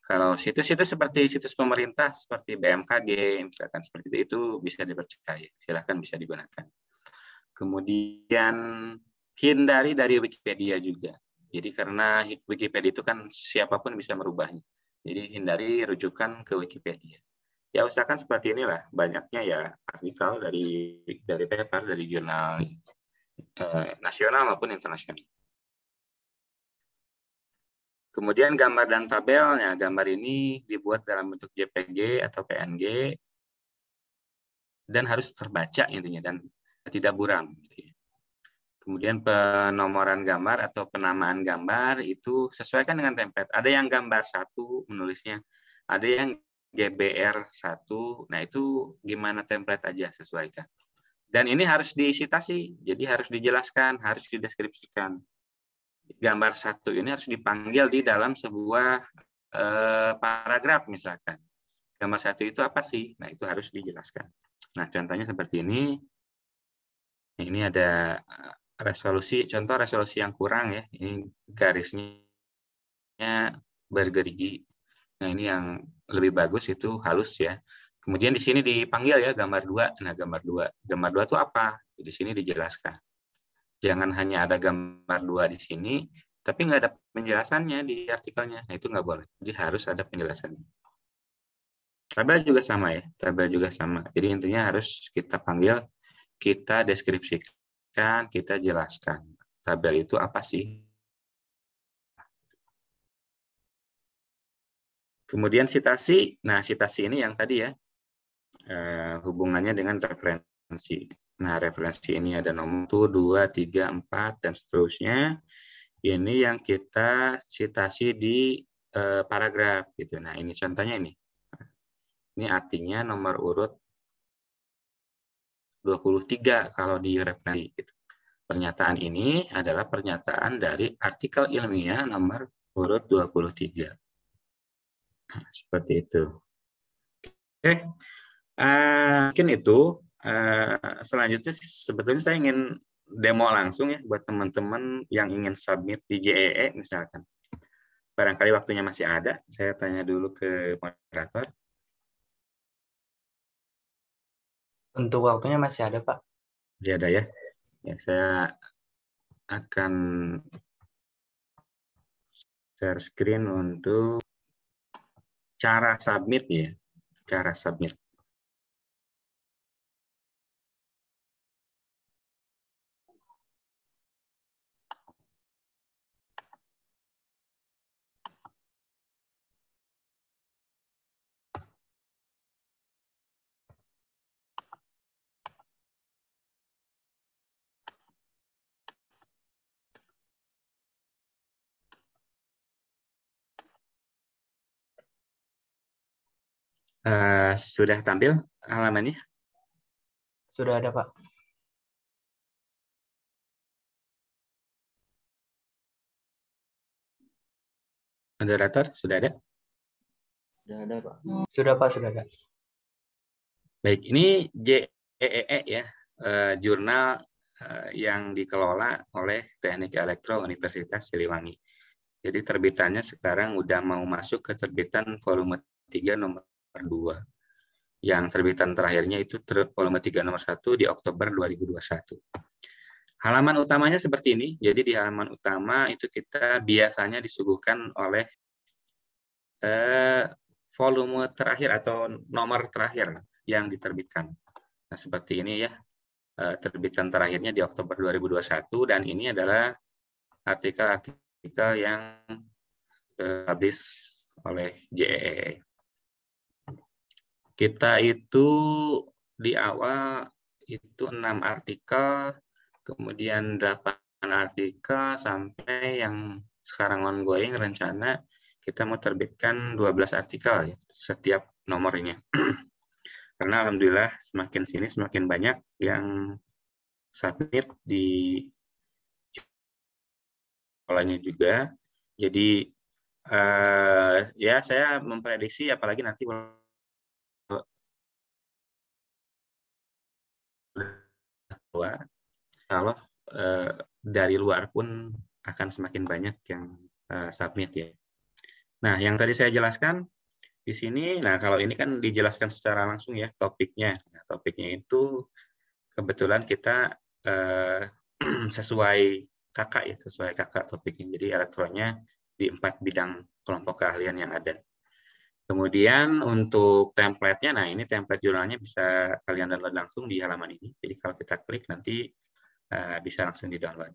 Kalau situs-situs seperti situs pemerintah seperti BMKG misalkan seperti itu bisa dipercaya, silakan bisa digunakan. Kemudian hindari dari Wikipedia juga. Jadi karena Wikipedia itu kan siapapun bisa merubahnya. Jadi hindari rujukan ke Wikipedia. Ya usahakan seperti inilah, banyaknya ya artikel dari paper, dari jurnal nasional maupun internasional. Kemudian gambar dan tabelnya, gambar ini dibuat dalam bentuk JPG atau PNG dan harus terbaca intinya dan tidak buram. Kemudian penomoran gambar atau penamaan gambar itu sesuaikan dengan template. Ada yang gambar 1 menulisnya, ada yang GBR1. Nah itu gimana template aja sesuaikan. Dan ini harus disitasi, jadi harus dijelaskan, harus dideskripsikan. Gambar 1 ini harus dipanggil di dalam sebuah paragraf misalkan. Gambar 1 itu apa sih? Nah itu harus dijelaskan. Nah contohnya seperti ini. Ini ada resolusi, contoh resolusi yang kurang ya. Ini garisnya bergerigi. Nah ini yang lebih bagus itu halus ya. Kemudian di sini dipanggil ya gambar 2. Nah gambar 2 itu apa? Di sini dijelaskan. Jangan hanya ada gambar 2 di sini, tapi nggak ada penjelasannya di artikelnya. Nah, itu nggak boleh. Jadi harus ada penjelasannya. Tabel juga sama ya. Tabel juga sama. Jadi intinya harus kita panggil, kita deskripsikan, kita jelaskan. Tabel itu apa sih? Kemudian sitasi. Nah, sitasi ini yang tadi ya, hubungannya dengan referensi. Nah, referensi ini ada nomor 1, 2, 3, 4, dan seterusnya. Ini yang kita citasi di paragraf. Gitu. Nah, ini contohnya ini. Ini artinya nomor urut 23 kalau di referensi. Gitu. Pernyataan ini adalah pernyataan dari artikel ilmiah nomor urut 23. Nah, seperti itu. Oke. Mungkin itu. Selanjutnya sebetulnya saya ingin demo langsung ya buat teman-teman yang ingin submit di JEE misalkan. Barangkali waktunya masih ada. Saya tanya dulu ke moderator. Untuk waktunya masih ada, Pak. Masih ada ya. Ya, saya akan share screen untuk cara submit ya. Cara submit. Sudah tampil halamannya? Sudah ada, Pak. Moderator, sudah ada? Sudah ada, Pak. Sudah, Pak, sudah ada. Baik, ini JEE ya, jurnal yang dikelola oleh Teknik Elektro Universitas Siliwangi. Jadi terbitannya sekarang udah mau masuk ke terbitan volume 3 nomor 2. Yang terbitan terakhirnya itu volume 3 nomor 1 di Oktober 2021. Halaman utamanya seperti ini. Jadi di halaman utama itu kita biasanya disuguhkan oleh volume terakhir atau nomor terakhir yang diterbitkan. Nah, seperti ini ya. Terbitan terakhirnya di Oktober 2021 dan ini adalah artikel-artikel yang publish oleh JEE. Kita itu di awal itu 6 artikel, kemudian 8 artikel sampai yang sekarang ongoing rencana kita mau terbitkan 12 artikel ya, setiap nomornya. Karena alhamdulillah semakin sini semakin banyak yang submit di sekolahnya juga. Jadi ya saya memprediksi apalagi nanti keluar, kalau dari luar pun akan semakin banyak yang submit ya. Nah, yang tadi saya jelaskan di sini, nah kalau ini kan dijelaskan secara langsung ya topiknya. Nah, topiknya itu kebetulan kita sesuai kakak ya, sesuai kakak topiknya. Jadi elektronnya di 4 bidang kelompok keahlian yang ada. Kemudian untuk template-nya, nah ini template jurnalnya bisa kalian download langsung di halaman ini. Jadi kalau kita klik nanti bisa langsung di-download.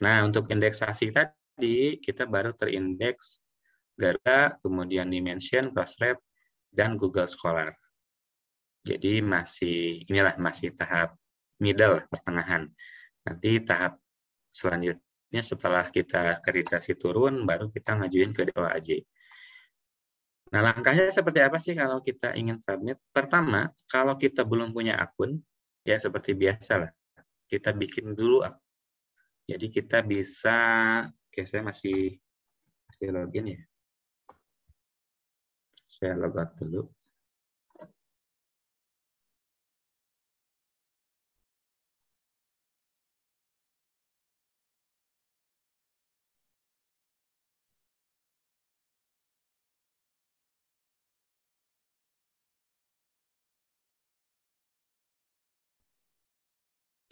Nah, untuk indeksasi tadi, kita baru terindeks Garuda, kemudian Dimension, Crossref, dan Google Scholar. Jadi inilah masih tahap middle, pertengahan. Nanti tahap selanjutnya setelah kita akreditasi turun, baru kita ngajuin ke DOAJ. Nah, langkahnya seperti apa sih kalau kita ingin submit? Pertama, kalau kita belum punya akun, ya seperti biasa lah. Kita bikin dulu akun. Jadi kita bisa, oke saya masih login ya. Saya logout dulu.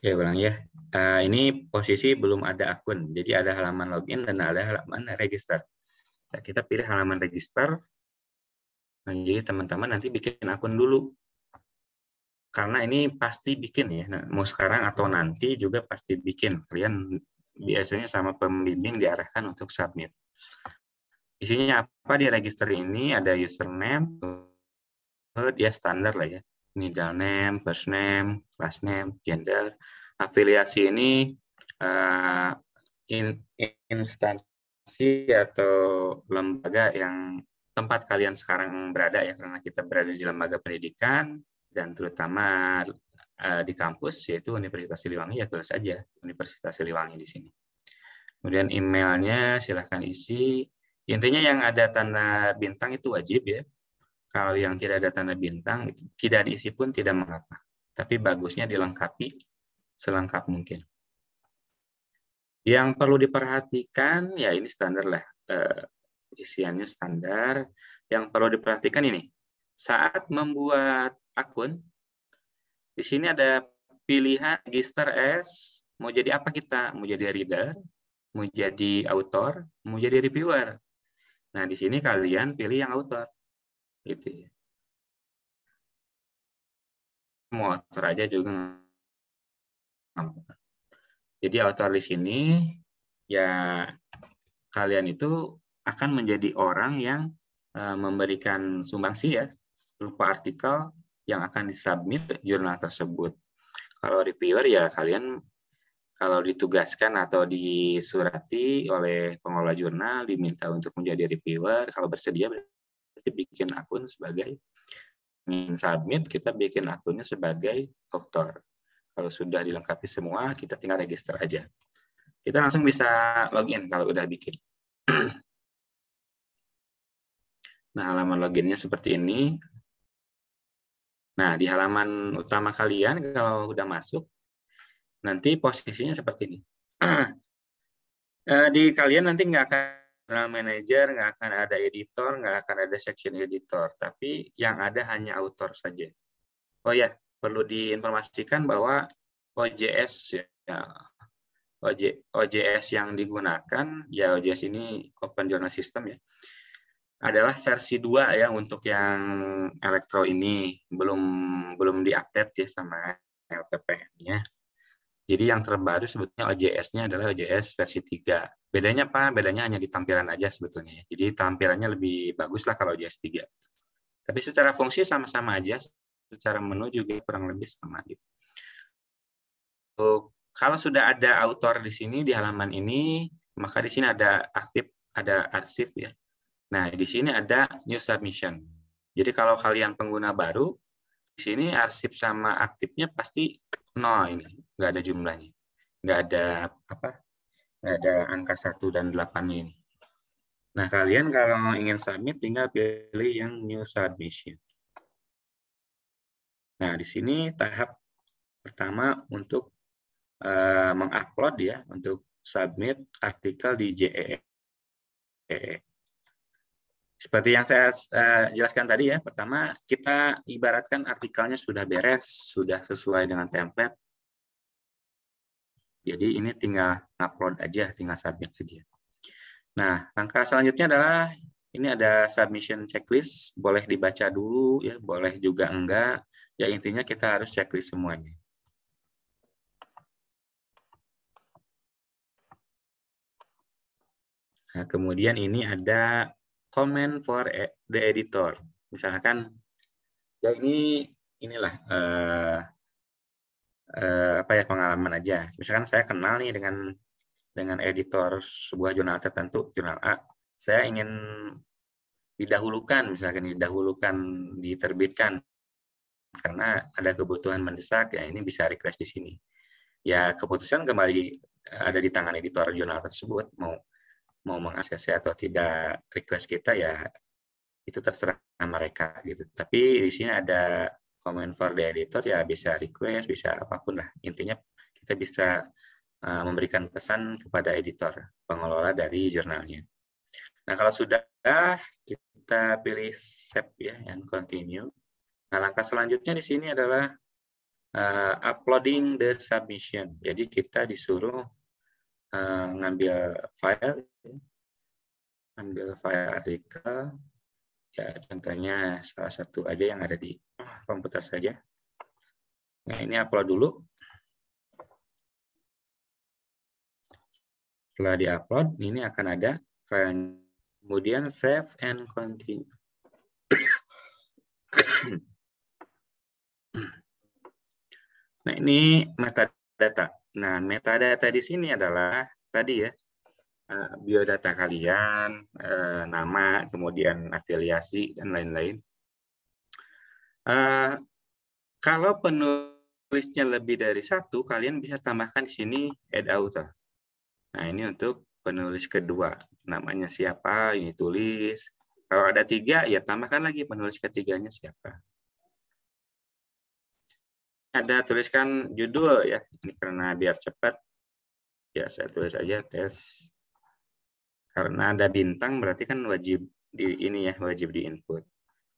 Oke, ulang ya. Ini posisi belum ada akun. Jadi ada halaman login dan ada halaman register. Nah, kita pilih halaman register. Nah, jadi teman-teman nanti bikin akun dulu. Karena ini pasti bikin ya. Nah, mau sekarang atau nanti juga pasti bikin. Kalian biasanya sama pembimbing diarahkan untuk submit. Isinya apa di register ini? Ada username, dia standar lah ya. Middle name, first name, last name, gender. Afiliasi ini instansi atau lembaga yang tempat kalian sekarang berada ya, karena kita berada di lembaga pendidikan dan terutama di kampus yaitu Universitas Siliwangi, ya tulis saja Universitas Siliwangi di sini. Kemudian emailnya silahkan isi. Intinya yang ada tanda bintang itu wajib ya. Kalau yang tidak ada tanda bintang, tidak diisi pun tidak mengapa. Tapi bagusnya dilengkapi selengkap mungkin. Yang perlu diperhatikan, ya ini standar lah. Isiannya standar. Yang perlu diperhatikan ini, saat membuat akun, di sini ada pilihan register as, mau jadi apa kita? Mau jadi reader, mau jadi author, mau jadi reviewer. Nah, di sini kalian pilih yang author. Gitu ya. Mau author aja juga. Jadi author di sini ya kalian itu akan menjadi orang yang memberikan sumbangsi ya berupa artikel yang akan disubmit jurnal tersebut. Kalau reviewer ya kalian kalau ditugaskan atau disurati oleh pengelola jurnal diminta untuk menjadi reviewer, kalau bersedia berarti bikin akun sebagai ingin submit, kita bikin akunnya sebagai author. Kalau sudah dilengkapi semua, kita tinggal register aja. Kita langsung bisa login kalau udah bikin. Nah, halaman loginnya seperti ini. Nah, di halaman utama kalian, kalau udah masuk, nanti posisinya seperti ini. Di kalian nanti nggak akan ada manager, nggak akan ada editor, nggak akan ada section editor. Tapi yang ada hanya author saja. Oh ya, perlu diinformasikan bahwa OJS ya, OJS yang digunakan ya OJS ini Open Journal System ya adalah versi 2 ya untuk yang elektro ini belum diupdate ya sama LPPN-nya. Jadi yang terbaru sebetulnya OJS-nya adalah OJS versi 3. Bedanya apa? Bedanya hanya di tampilan aja sebetulnya. Jadi tampilannya lebih bagus lah kalau OJS 3. Tapi secara fungsi sama-sama aja, secara menu juga kurang lebih sama gitu. Kalau sudah ada author di sini di halaman ini, maka di sini ada arsip ya. Nah, di sini ada new submission. Jadi kalau kalian pengguna baru, sini arsip sama aktifnya pasti 0 ini, nggak ada jumlahnya, nggak ada nggak ada angka 1 dan 8-nya ini. Nah, kalian kalau ingin submit tinggal pilih yang new submission. Nah, di sini tahap pertama untuk mengupload ya, untuk submit artikel di JEE. Seperti yang saya jelaskan tadi ya, pertama kita ibaratkan artikelnya sudah beres, sudah sesuai dengan template. Jadi ini tinggal upload aja, tinggal submit aja. Nah, langkah selanjutnya adalah ini ada submission checklist, boleh dibaca dulu ya, boleh juga enggak. Ya intinya kita harus checklist semuanya. Nah, kemudian ini ada comment for the editor. Misalkan ya inilah pengalaman aja. Misalkan saya kenal nih dengan editor sebuah jurnal tertentu, jurnal A. Saya ingin didahulukan, misalkan diterbitkan karena ada kebutuhan mendesak, ya ini bisa request di sini. Ya keputusan kembali ada di tangan editor jurnal tersebut, mau mengakses atau tidak request kita ya itu terserah mereka gitu. Tapi di sini ada comment for the editor, ya bisa request, bisa apapun lah. Intinya kita bisa memberikan pesan kepada editor, pengelola dari jurnalnya. Nah, kalau sudah, kita pilih save ya, and continue. Nah, langkah selanjutnya di sini adalah uploading the submission. Jadi kita disuruh ngambil file artikel. Ya, contohnya salah satu aja yang ada di komputer saja. Nah, ini upload dulu. Setelah di-upload, ini akan ada file. Kemudian save and continue. Nah, ini metadata. Nah, metadata di sini adalah tadi ya, biodata kalian, nama, kemudian afiliasi, dan lain-lain. Kalau penulisnya lebih dari satu, kalian bisa tambahkan di sini add author. Nah, ini untuk penulis kedua. Namanya siapa, ini tulis. Kalau ada 3, ya tambahkan lagi penulis ketiganya siapa. Ada tuliskan judul ya, ini karena biar cepat. Ya, saya tulis aja tes. Karena ada bintang berarti kan wajib wajib diinput.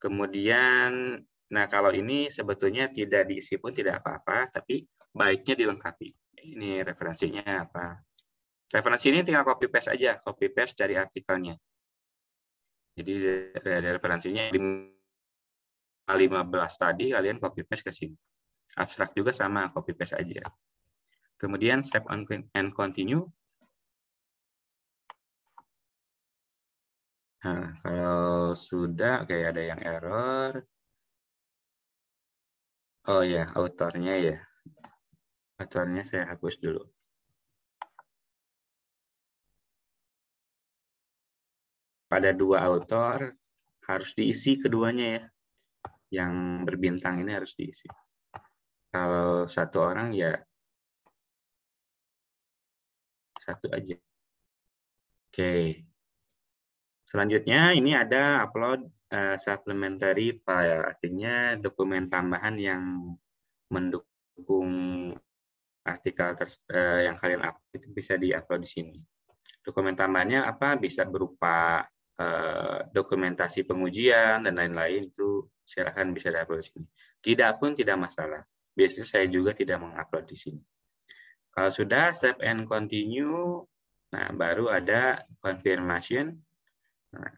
Kemudian, nah kalau ini sebetulnya tidak diisi pun tidak apa-apa, tapi baiknya dilengkapi. Ini referensinya apa? Referensi ini tinggal copy paste aja, copy paste dari artikelnya. Jadi dari referensinya 15 tadi kalian copy paste ke sini. Abstrak juga sama, copy paste aja. Kemudian save and continue. Nah, kalau sudah kayak ada yang error. Oh ya, autornya ya. Autornya saya hapus dulu. Pada 2 autor harus diisi keduanya ya. Yang berbintang ini harus diisi. Kalau 1 orang ya 1 aja. Oke. Selanjutnya ini ada upload supplementary file, artinya dokumen tambahan yang mendukung artikel yang kalian upload itu bisa diupload di sini. Dokumen tambahannya apa? Bisa berupa dokumentasi pengujian dan lain-lain, itu silakan bisa diupload di sini. Tidak pun tidak masalah. Biasanya saya juga tidak mengupload di sini. Kalau sudah save and continue, nah baru ada confirmation. Nah,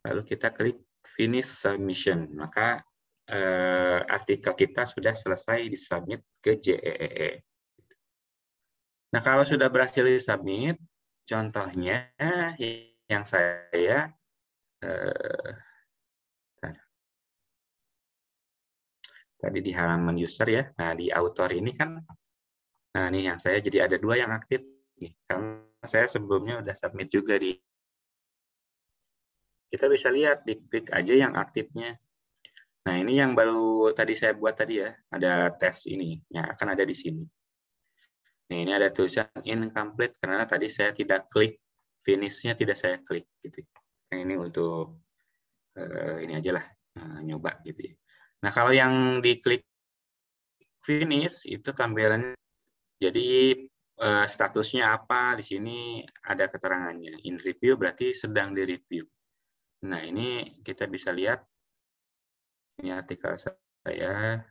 lalu kita klik finish submission, maka artikel kita sudah selesai disubmit ke JEE. Nah, kalau sudah berhasil disubmit, contohnya yang saya tadi di halaman user ya, nah di author ini kan, nah ini yang saya jadi ada 2 yang aktif nih, karena saya sebelumnya udah submit juga di. Kita bisa lihat, diklik aja yang aktifnya. Nah, ini yang baru tadi saya buat tadi ya, ada tes ini, yang akan ada di sini. Nah, ini ada tulisan incomplete karena tadi saya tidak klik, finish-nya tidak saya klik gitu. Nah, ini untuk ini aja lah, nyoba gitu ya. Nah, kalau yang diklik finish itu tampilannya, jadi statusnya apa di sini ada keterangannya. In review berarti sedang direview. Nah, ini kita bisa lihat, ini artikel saya.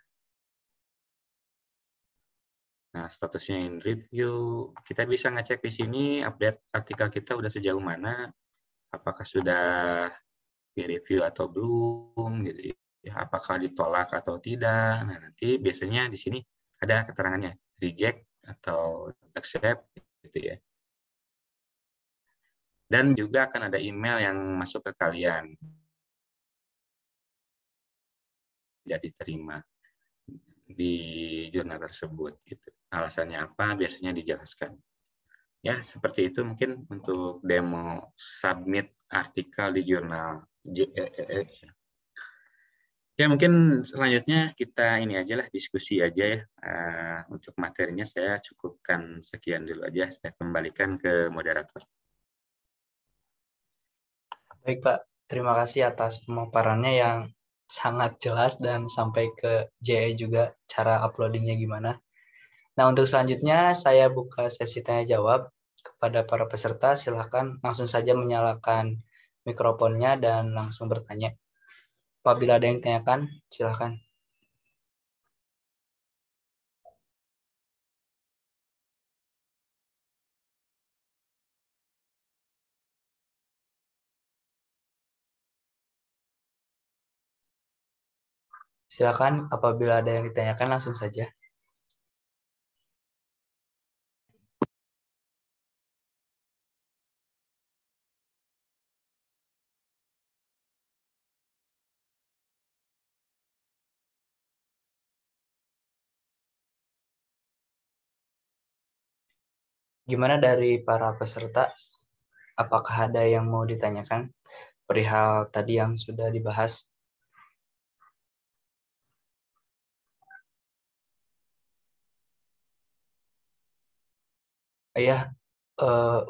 Nah, statusnya in review. Kita bisa ngecek di sini update artikel kita udah sejauh mana, apakah sudah di-review atau belum, gitu ya. Apakah ditolak atau tidak. Nah, nanti biasanya di sini ada keterangannya, reject atau accept, gitu ya. Dan juga akan ada email yang masuk ke kalian. Jadi terima di jurnal tersebut. Gitu. Alasannya apa, biasanya dijelaskan. Ya, seperti itu mungkin untuk demo submit artikel di jurnal JEE. Ya, mungkin selanjutnya kita ini aja lah, diskusi aja ya. Untuk materinya saya cukupkan sekian dulu aja. Saya kembalikan ke moderator. Baik Pak, terima kasih atas pemaparannya yang sangat jelas dan sampai ke JE juga cara uploadingnya gimana. Nah, untuk selanjutnya saya buka sesi tanya jawab kepada para peserta. Silakan langsung saja menyalakan mikrofonnya dan langsung bertanya. Apabila ada yang ditanyakan, silakan. Silakan apabila ada yang ditanyakan langsung saja. Gimana dari para peserta? Apakah ada yang mau ditanyakan perihal tadi yang sudah dibahas? Ayah,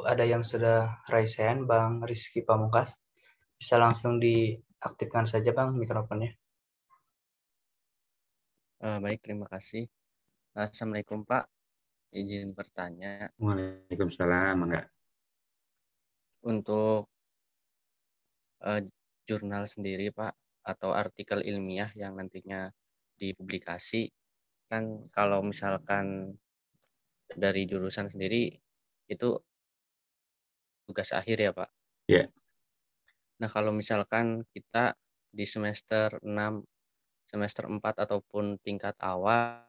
ada yang sudah raise hand, Bang Rizky Pamungkas. Bisa langsung diaktifkan saja, Bang, mikrofonnya. Baik, terima kasih. Assalamualaikum Pak, izin bertanya. Waalaikumsalam, enggak. Untuk jurnal sendiri Pak, atau artikel ilmiah yang nantinya dipublikasi, kan kalau misalkan dari jurusan sendiri itu tugas akhir ya Pak? Ya. Nah, kalau misalkan kita di semester 6, semester 4 ataupun tingkat awal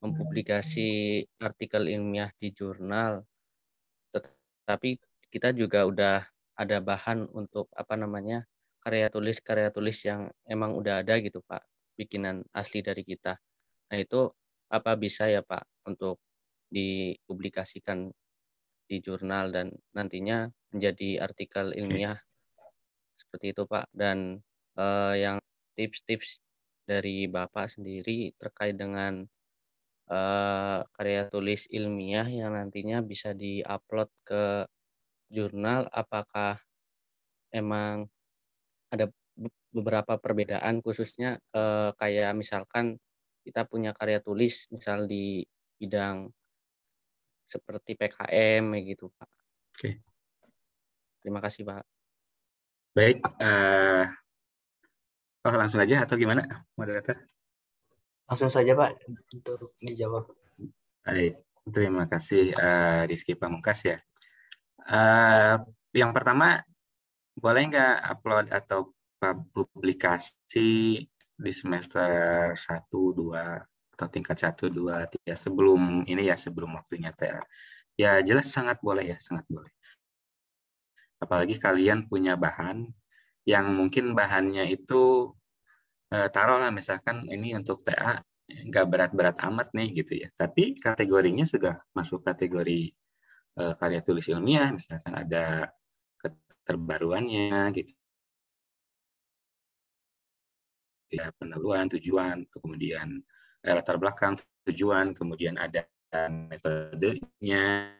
mempublikasi artikel ilmiah di jurnal, tetapi kita juga udah ada bahan untuk karya tulis yang emang udah ada gitu Pak, bikinan asli dari kita. Nah, itu apa bisa ya Pak untuk dipublikasikan di jurnal dan nantinya menjadi artikel ilmiah seperti itu Pak. Dan yang tips-tips dari Bapak sendiri terkait dengan karya tulis ilmiah yang nantinya bisa diupload ke jurnal, apakah emang ada beberapa perbedaan khususnya kayak misalkan kita punya karya tulis misal di bidang seperti PKM gitu Pak. Oke. Terima kasih Pak. Baik, langsung aja atau gimana, moderator? Langsung saja Pak untuk dijawab. Baik, terima kasih Rizky Pamungkas ya. Yang pertama, boleh nggak upload atau publikasi di semester 1, 2, atau tingkat 1, 2, 3 sebelum ini ya, sebelum waktunya TA. Ya jelas sangat boleh ya, sangat boleh. Apalagi kalian punya bahan yang mungkin bahannya itu taruhlah misalkan ini untuk TA nggak berat-berat amat nih gitu ya. Tapi kategorinya sudah masuk kategori karya tulis ilmiah, misalkan ada keterbaruannya gitu ya, peneluan, tujuan, kemudian latar belakang, tujuan, kemudian ada metodenya,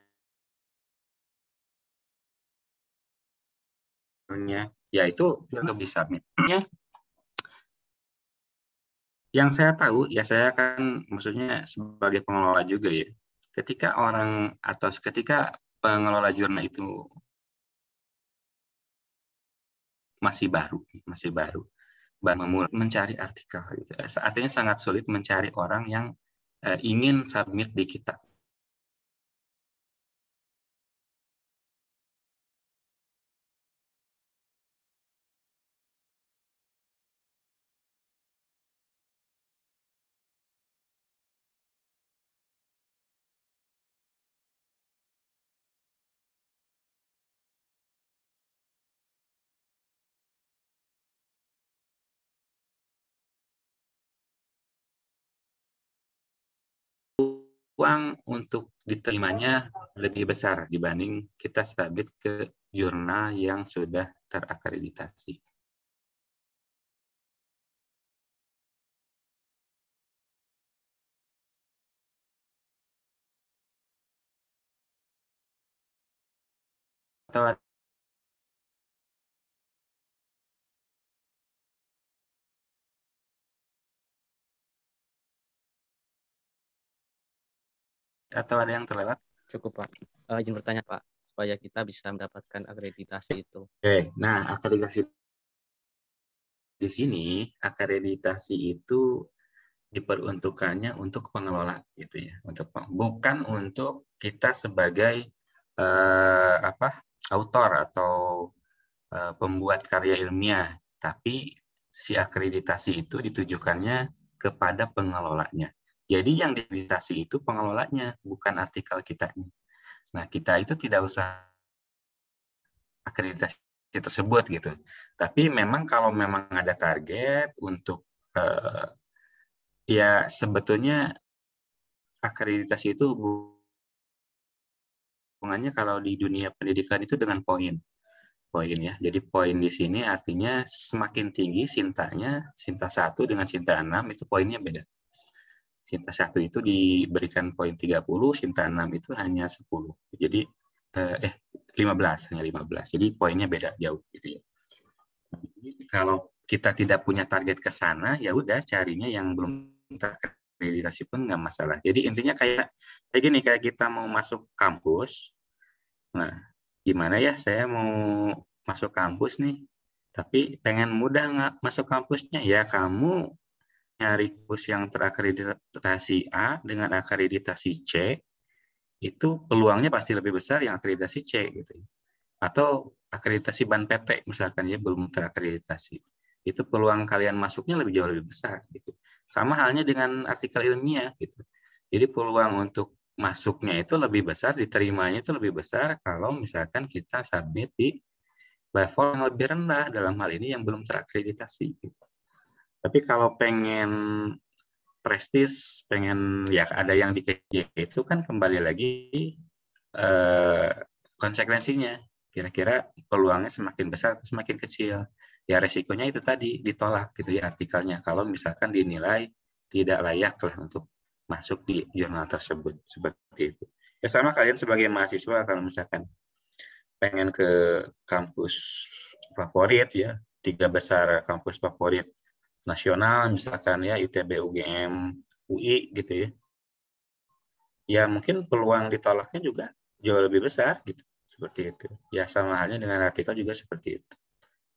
ya itu untuk disubmitnya. Yang saya tahu, ya saya kan maksudnya sebagai pengelola juga ya, ketika orang atau ketika pengelola jurnal itu masih baru memulai mencari artikel, gitu. Artinya sangat sulit mencari orang yang ingin submit di kita. Uang untuk diterimanya lebih besar dibanding kita submit ke jurnal yang sudah terakreditasi. Atau ada yang terlewat? Cukup, Pak. Izin bertanya, Pak, supaya kita bisa mendapatkan akreditasi itu. Oke, nah akreditasi di sini, akreditasi itu diperuntukannya untuk pengelola gitu ya, bukan untuk kita sebagai autor atau pembuat karya ilmiah, tapi si akreditasi itu ditujukannya kepada pengelolanya. Jadi yang diakreditasi itu pengelolanya, bukan artikel kita. Nah, kita itu tidak usah akreditasi tersebut gitu. Tapi memang kalau memang ada target untuk ya sebetulnya akreditasi itu hubungannya kalau di dunia pendidikan itu dengan poin ya. Jadi poin di sini artinya semakin tinggi sintanya, sinta 1 dengan sinta 6 itu poinnya beda. Sinta 1 itu diberikan poin 30, sinta 6 itu hanya 10. Jadi 15, hanya 15. Jadi poinnya beda jauh gitu ya. Jadi, kalau kita tidak punya target ke sana, ya udah carinya yang belum terakreditasi pun nggak masalah. Jadi intinya kayak gini, kayak kita mau masuk kampus. Nah, gimana ya saya mau masuk kampus nih, tapi pengen mudah nggak masuk kampusnya? Ya kamu nyari kampus yang terakreditasi A dengan akreditasi C, itu peluangnya pasti lebih besar yang akreditasi C gitu. Atau akreditasi BAN PT misalkan ya belum terakreditasi. Itu peluang kalian masuknya jauh lebih besar gitu. Sama halnya dengan artikel ilmiah gitu. Jadi peluang untuk masuknya itu lebih besar, diterimanya itu lebih besar kalau misalkan kita submit di level yang lebih rendah, dalam hal ini yang belum terakreditasi gitu. Tapi kalau pengen prestis, pengen ya ada yang dikejar, itu kan kembali lagi konsekuensinya. Kira-kira peluangnya semakin besar atau semakin kecil. Ya resikonya itu tadi ditolak gitu ya artikelnya kalau misalkan dinilai tidak layak lah untuk masuk di jurnal tersebut seperti itu. Ya sama kalian sebagai mahasiswa kalau misalkan pengen ke kampus favorit ya, 3 besar kampus favorit nasional misalkan ya ITB, UGM, UI gitu ya. Ya mungkin peluang ditolaknya juga jauh lebih besar gitu. Seperti itu. Ya sama halnya dengan artikel juga seperti itu.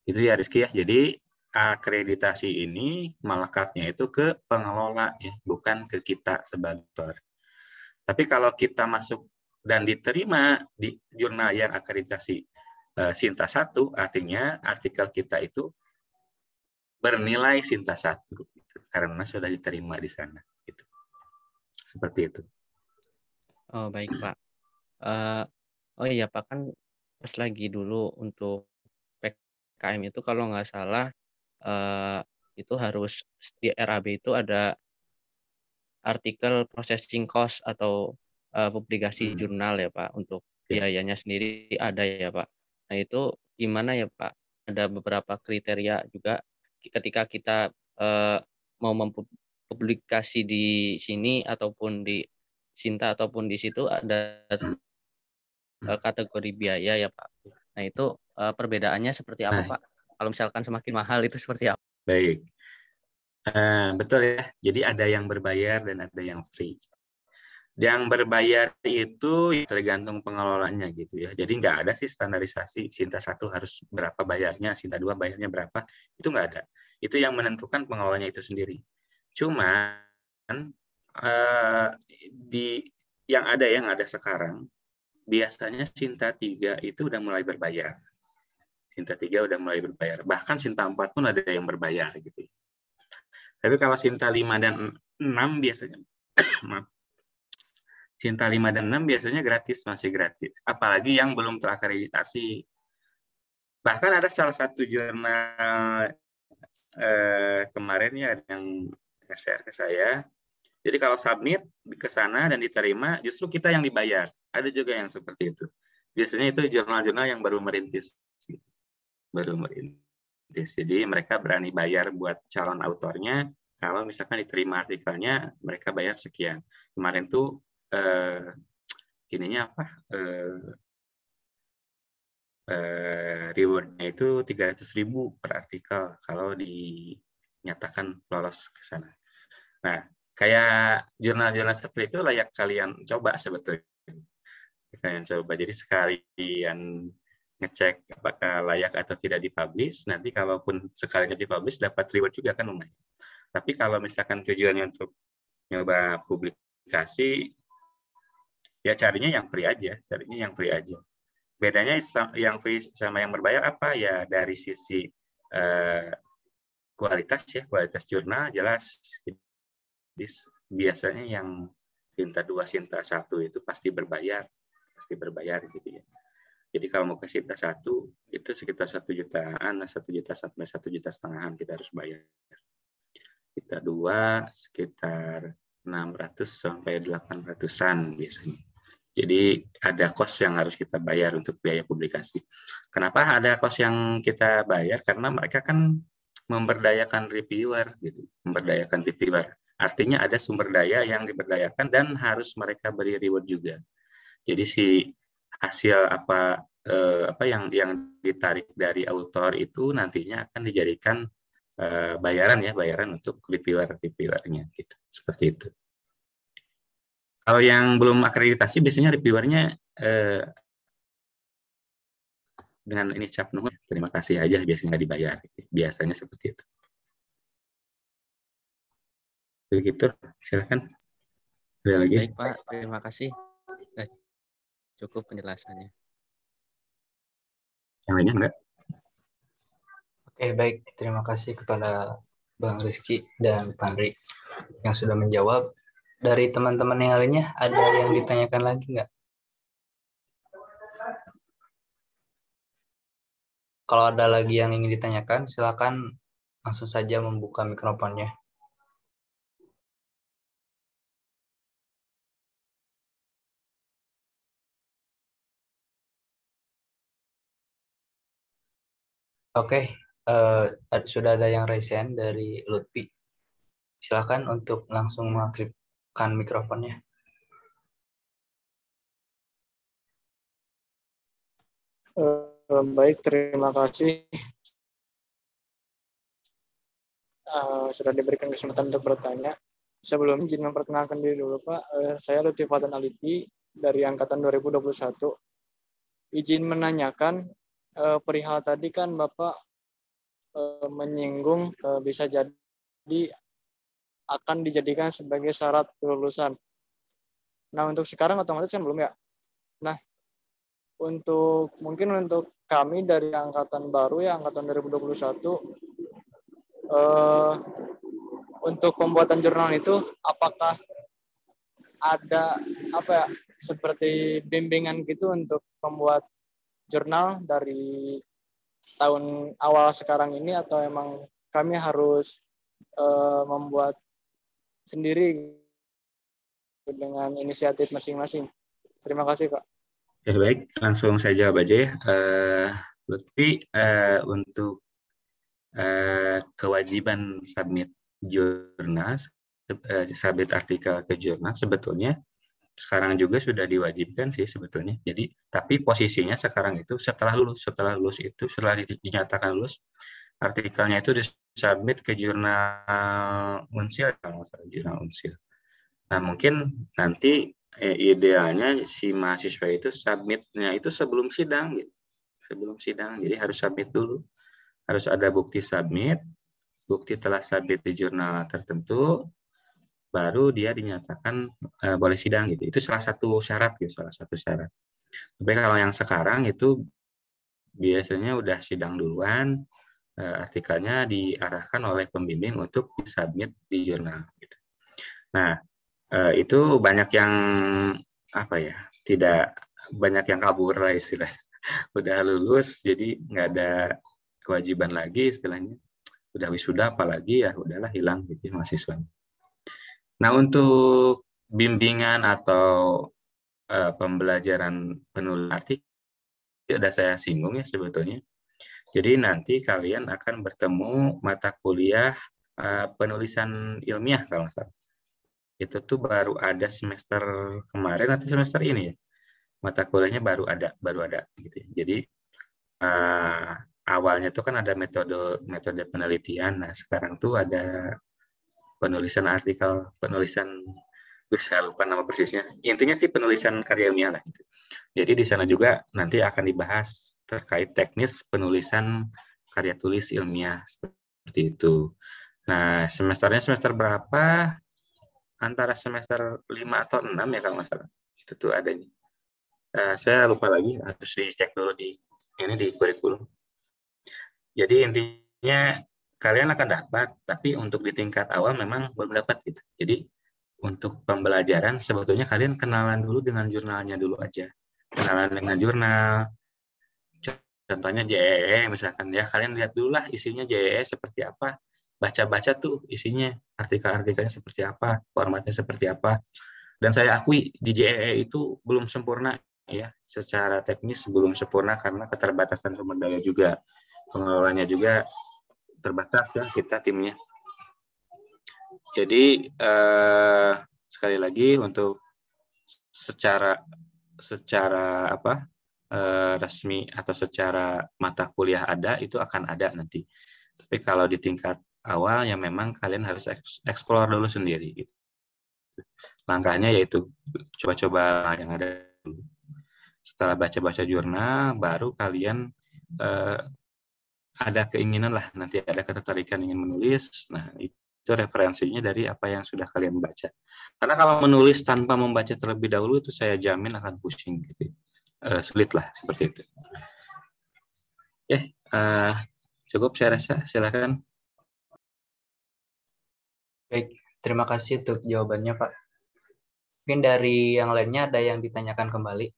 Itu ya Rizky ya. Jadi akreditasi ini melekatnya itu ke pengelola ya, bukan ke kita sebagai autor. Tapi kalau kita masuk dan diterima di jurnal yang akreditasi Sinta 1, artinya artikel kita itu bernilai Sinta 1 gitu, karena sudah diterima di sana gitu. Seperti itu. Oh, baik, Pak. Oh iya, Pak, kan pas lagi dulu untuk PKM itu kalau nggak salah itu harus di RAB itu ada artikel processing cost atau publikasi jurnal ya Pak, untuk biayanya sendiri ada ya Pak. Nah itu gimana ya Pak? Ada beberapa kriteria juga ketika kita mau mempublikasi di sini ataupun di Sinta ataupun di situ ada kategori biaya ya Pak. Nah itu perbedaannya seperti apa Pak? Kalau misalkan semakin mahal itu seperti apa? Baik, betul ya. Jadi ada yang berbayar dan ada yang free. Yang berbayar itu tergantung pengelolanya gitu ya. Jadi nggak ada sih standarisasi Sinta 1 harus berapa bayarnya, Sinta 2 bayarnya berapa. Itu nggak ada. Itu yang menentukan pengelolanya itu sendiri. Cuman yang ada sekarang, biasanya Sinta 3 itu udah mulai berbayar. Sinta 3 udah mulai berbayar. Bahkan Sinta 4 pun ada yang berbayar gitu. Tapi kalau Sinta 5 dan 6 biasanya maaf. Sinta 5 dan 6 biasanya gratis, masih gratis. Apalagi yang belum terakreditasi. Bahkan ada salah satu jurnal kemarin ya yang share ke saya. Jadi kalau submit ke sana dan diterima, justru kita yang dibayar. Ada juga yang seperti itu. Biasanya itu jurnal-jurnal yang baru merintis. Jadi mereka berani bayar buat calon autornya. Kalau misalkan diterima artikelnya, mereka bayar sekian. Kemarin tuh ininya apa? Rewardnya itu 300.000 per artikel kalau dinyatakan lolos ke sana. Nah, kayak jurnal-jurnal seperti itu layak kalian coba sebetulnya. Kalian coba. Jadi sekalian ngecek apakah layak atau tidak dipublish. Nanti kalaupun sekalinya dipublish dapat reward juga kan lumayan. Tapi kalau misalkan tujuannya untuk nyoba publikasi, ya carinya yang free aja. Bedanya yang free sama yang berbayar apa ya, dari sisi kualitas ya, kualitas jurnal jelas. Jadi biasanya yang Sinta 2, Sinta 1 itu pasti berbayar gitu ya. Jadi kalau mau ke Sinta 1 itu sekitar 1 jutaan, 1 juta sampai 1,5 juta kita harus bayar. Sinta 2 sekitar 600 sampai 800-an biasanya. Jadi ada cost yang harus kita bayar untuk biaya publikasi. Kenapa ada cost yang kita bayar? Karena mereka kan memberdayakan reviewer, gitu. Memberdayakan reviewer. Artinya ada sumber daya yang diberdayakan dan harus mereka beri reward juga. Jadi si hasil apa yang ditarik dari autor itu nantinya akan dijadikan bayaran untuk reviewernya, gitu. Seperti itu. Kalau yang belum akreditasi biasanya reviewernya dengan ini cap nuhun, terima kasih aja, biasanya nggak dibayar. Biasanya seperti itu. Begitu, silakan. Ada lagi? Baik Pak, terima kasih. Cukup penjelasannya. Yang lainnya enggak? Oke, baik. Terima kasih kepada Bang Rizky dan Pandri yang sudah menjawab. Dari teman-teman yang lainnya, ada yang ditanyakan lagi nggak? Kalau ada lagi yang ingin ditanyakan, silakan langsung saja membuka mikrofonnya. Oke, sudah ada yang raise hand dari Lutfi. Silakan untuk langsung mengaktifkan mikrofonnya. Baik, terima kasih sudah diberikan kesempatan untuk bertanya. Sebelumnya izin memperkenalkan diri dulu Pak. Saya Lutfi Fatan Alipi dari angkatan 2021. Izin menanyakan perihal tadi kan Bapak menyinggung bisa jadi akan dijadikan sebagai syarat kelulusan. Nah, untuk sekarang otomatis kan belum ya. Nah, mungkin untuk kami dari angkatan baru ya, angkatan 2021, untuk pembuatan jurnal itu apakah ada seperti bimbingan gitu untuk membuat jurnal dari tahun awal sekarang ini, atau emang kami harus membuat sendiri dengan inisiatif masing-masing? Terima kasih Pak. Ya, baik, langsung saya jawab aja ya. Lutfi, untuk kewajiban submit jurnal, submit artikel ke jurnal sebetulnya sekarang juga sudah diwajibkan sih sebetulnya. Jadi, tapi posisinya sekarang itu setelah lulus itu, setelah dinyatakan lulus, artikelnya itu disubmit ke jurnal Unsil, jurnal Unsil. Nah, mungkin nanti idealnya si mahasiswa itu submitnya itu sebelum sidang, gitu. Sebelum sidang, jadi harus submit dulu. Harus ada bukti submit, bukti telah submit di jurnal tertentu, baru dia dinyatakan boleh sidang gitu. Itu salah satu syarat gitu, salah satu syarat. Tapi kalau yang sekarang itu biasanya udah sidang duluan, artikelnya diarahkan oleh pembimbing untuk disubmit di jurnal gitu. Nah, itu banyak yang apa ya? Tidak banyak yang kabur lah istilahnya. Udah lulus jadi nggak ada kewajiban lagi istilahnya. Udah wisuda apalagi ya udahlah hilang gitu mahasiswanya. Nah, untuk bimbingan atau pembelajaran penulis artikel sudah saya singgung ya sebetulnya. Jadi nanti kalian akan bertemu mata kuliah penulisan ilmiah kalau nggak salah. Itu tuh baru ada semester kemarin atau semester ini ya. Mata kuliahnya baru ada gitu. Jadi awalnya tuh kan ada metode penelitian. Nah, sekarang tuh ada penulisan artikel, saya lupa nama persisnya. Intinya sih penulisan karya ilmiah lah. Jadi di sana juga nanti akan dibahas terkait teknis penulisan karya tulis ilmiah seperti itu. Nah, semesternya semester berapa? Antara semester 5 atau 6 ya kalau nggak salah. Itu tuh adanya. Saya lupa lagi, harus dicek dulu di kurikulum. Jadi intinya kalian akan dapat, tapi untuk di tingkat awal memang belum dapat gitu. Jadi untuk pembelajaran sebetulnya kalian kenalan dulu dengan jurnalnya dulu aja. Kenalan dengan jurnal. Contohnya JEE misalkan ya, kalian lihat dulu lah isinya JEE seperti apa. Baca-baca tuh isinya, artikel-artikelnya seperti apa, formatnya seperti apa. Dan saya akui di JEE itu belum sempurna ya, secara teknis belum sempurna karena keterbatasan sumber daya juga. Pengelolanya juga terbatas ya kita timnya. Jadi sekali lagi untuk secara resmi atau secara mata kuliah ada itu akan ada nanti. Tapi kalau di tingkat awal ya memang kalian harus explore dulu sendiri. Gitu. Langkahnya yaitu coba-coba yang ada dulu. Setelah baca-baca jurnal, baru kalian ada keinginan lah, nanti ada ketertarikan ingin menulis, nah itu referensinya dari apa yang sudah kalian baca. Karena kalau menulis tanpa membaca terlebih dahulu, itu saya jamin akan pusing. Gitu. Sulit lah, seperti itu. Cukup saya rasa, silakan. Baik, terima kasih untuk jawabannya Pak. Mungkin dari yang lainnya ada yang ditanyakan kembali.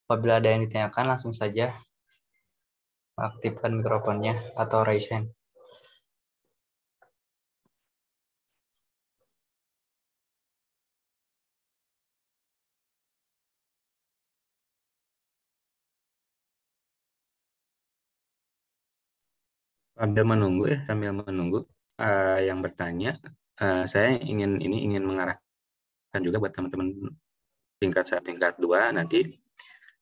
Apabila ada yang ditanyakan, langsung saja aktifkan mikrofonnya atau raise hand. Sambil menunggu yang bertanya, saya ingin mengarahkan juga buat teman-teman tingkat 2 nanti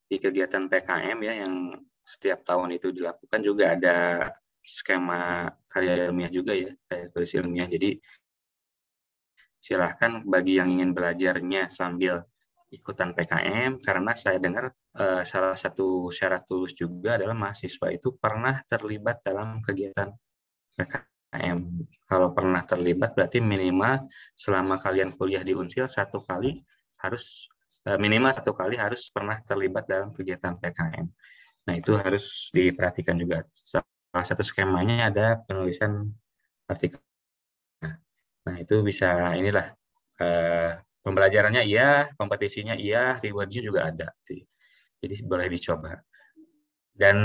di kegiatan PKM ya yang setiap tahun itu dilakukan juga ada skema karya ilmiah juga ya, karya tulis ilmiah. Jadi silahkan bagi yang ingin belajarnya sambil ikutan PKM, karena saya dengar salah satu syarat lulus juga adalah mahasiswa itu pernah terlibat dalam kegiatan PKM. Kalau pernah terlibat berarti minimal selama kalian kuliah di Unsil minimal satu kali harus pernah terlibat dalam kegiatan PKM. Nah, itu harus diperhatikan juga. Salah satu skemanya ada penulisan artikel. Nah, itu bisa pembelajarannya iya, kompetisinya iya, rewardnya juga ada. Jadi boleh dicoba. Dan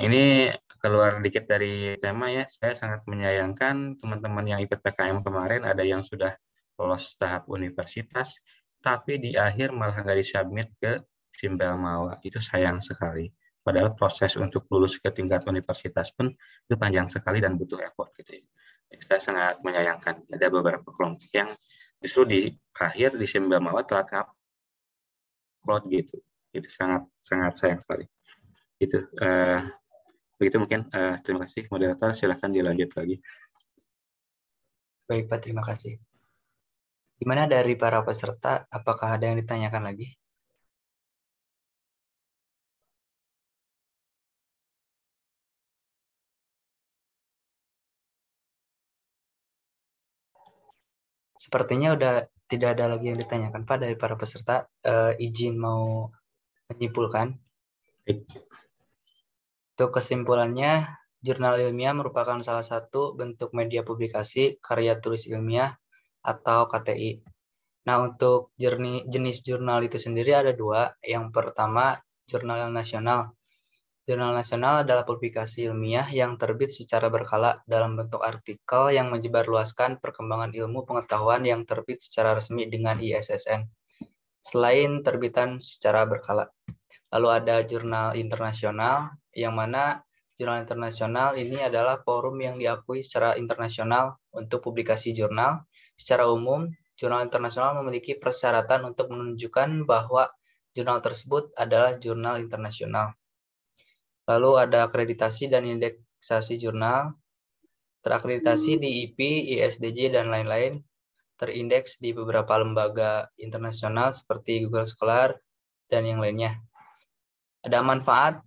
ini keluar dikit dari tema ya, saya sangat menyayangkan teman-teman yang ikut PKM kemarin ada yang sudah lolos tahap universitas, tapi di akhir malah nggak disubmit ke Simbel Mawa. Itu sayang sekali. Padahal proses untuk lulus ke tingkat universitas pun itu panjang sekali dan butuh effort gitu ya. Saya sangat menyayangkan ada beberapa kelompok yang justru di akhir di Simbamawa telat upload gitu. Itu sangat sayang sekali. Itu begitu mungkin. Terima kasih moderator, silakan dilanjut lagi. Baik Pak, terima kasih. Gimana dari para peserta, apakah ada yang ditanyakan lagi? Sepertinya udah tidak ada lagi yang ditanyakan Pak dari para peserta. Izin mau menyimpulkan. Untuk kesimpulannya, jurnal ilmiah merupakan salah satu bentuk media publikasi karya tulis ilmiah atau KTI. Nah, untuk jenis jurnal itu sendiri ada dua. Yang pertama, jurnal nasional. Jurnal nasional adalah publikasi ilmiah yang terbit secara berkala dalam bentuk artikel yang menyebarluaskan perkembangan ilmu pengetahuan yang terbit secara resmi dengan ISSN, selain terbitan secara berkala. Lalu ada jurnal internasional, yang mana jurnal internasional ini adalah forum yang diakui secara internasional untuk publikasi jurnal. Secara umum, jurnal internasional memiliki persyaratan untuk menunjukkan bahwa jurnal tersebut adalah jurnal internasional. Lalu ada akreditasi dan indeksasi jurnal, terakreditasi di IP, ISDJ, dan lain-lain, terindeks di beberapa lembaga internasional seperti Google Scholar, dan yang lainnya. Ada manfaat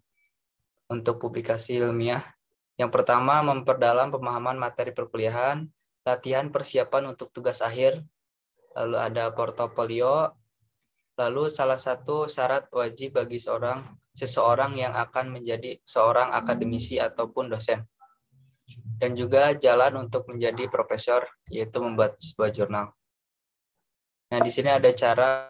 untuk publikasi ilmiah. Yang pertama, memperdalam pemahaman materi perkuliahan, latihan persiapan untuk tugas akhir, lalu ada portofolio, lalu salah satu syarat wajib bagi seseorang yang akan menjadi seorang akademisi ataupun dosen. Dan juga jalan untuk menjadi profesor, yaitu membuat sebuah jurnal. Nah, di sini ada cara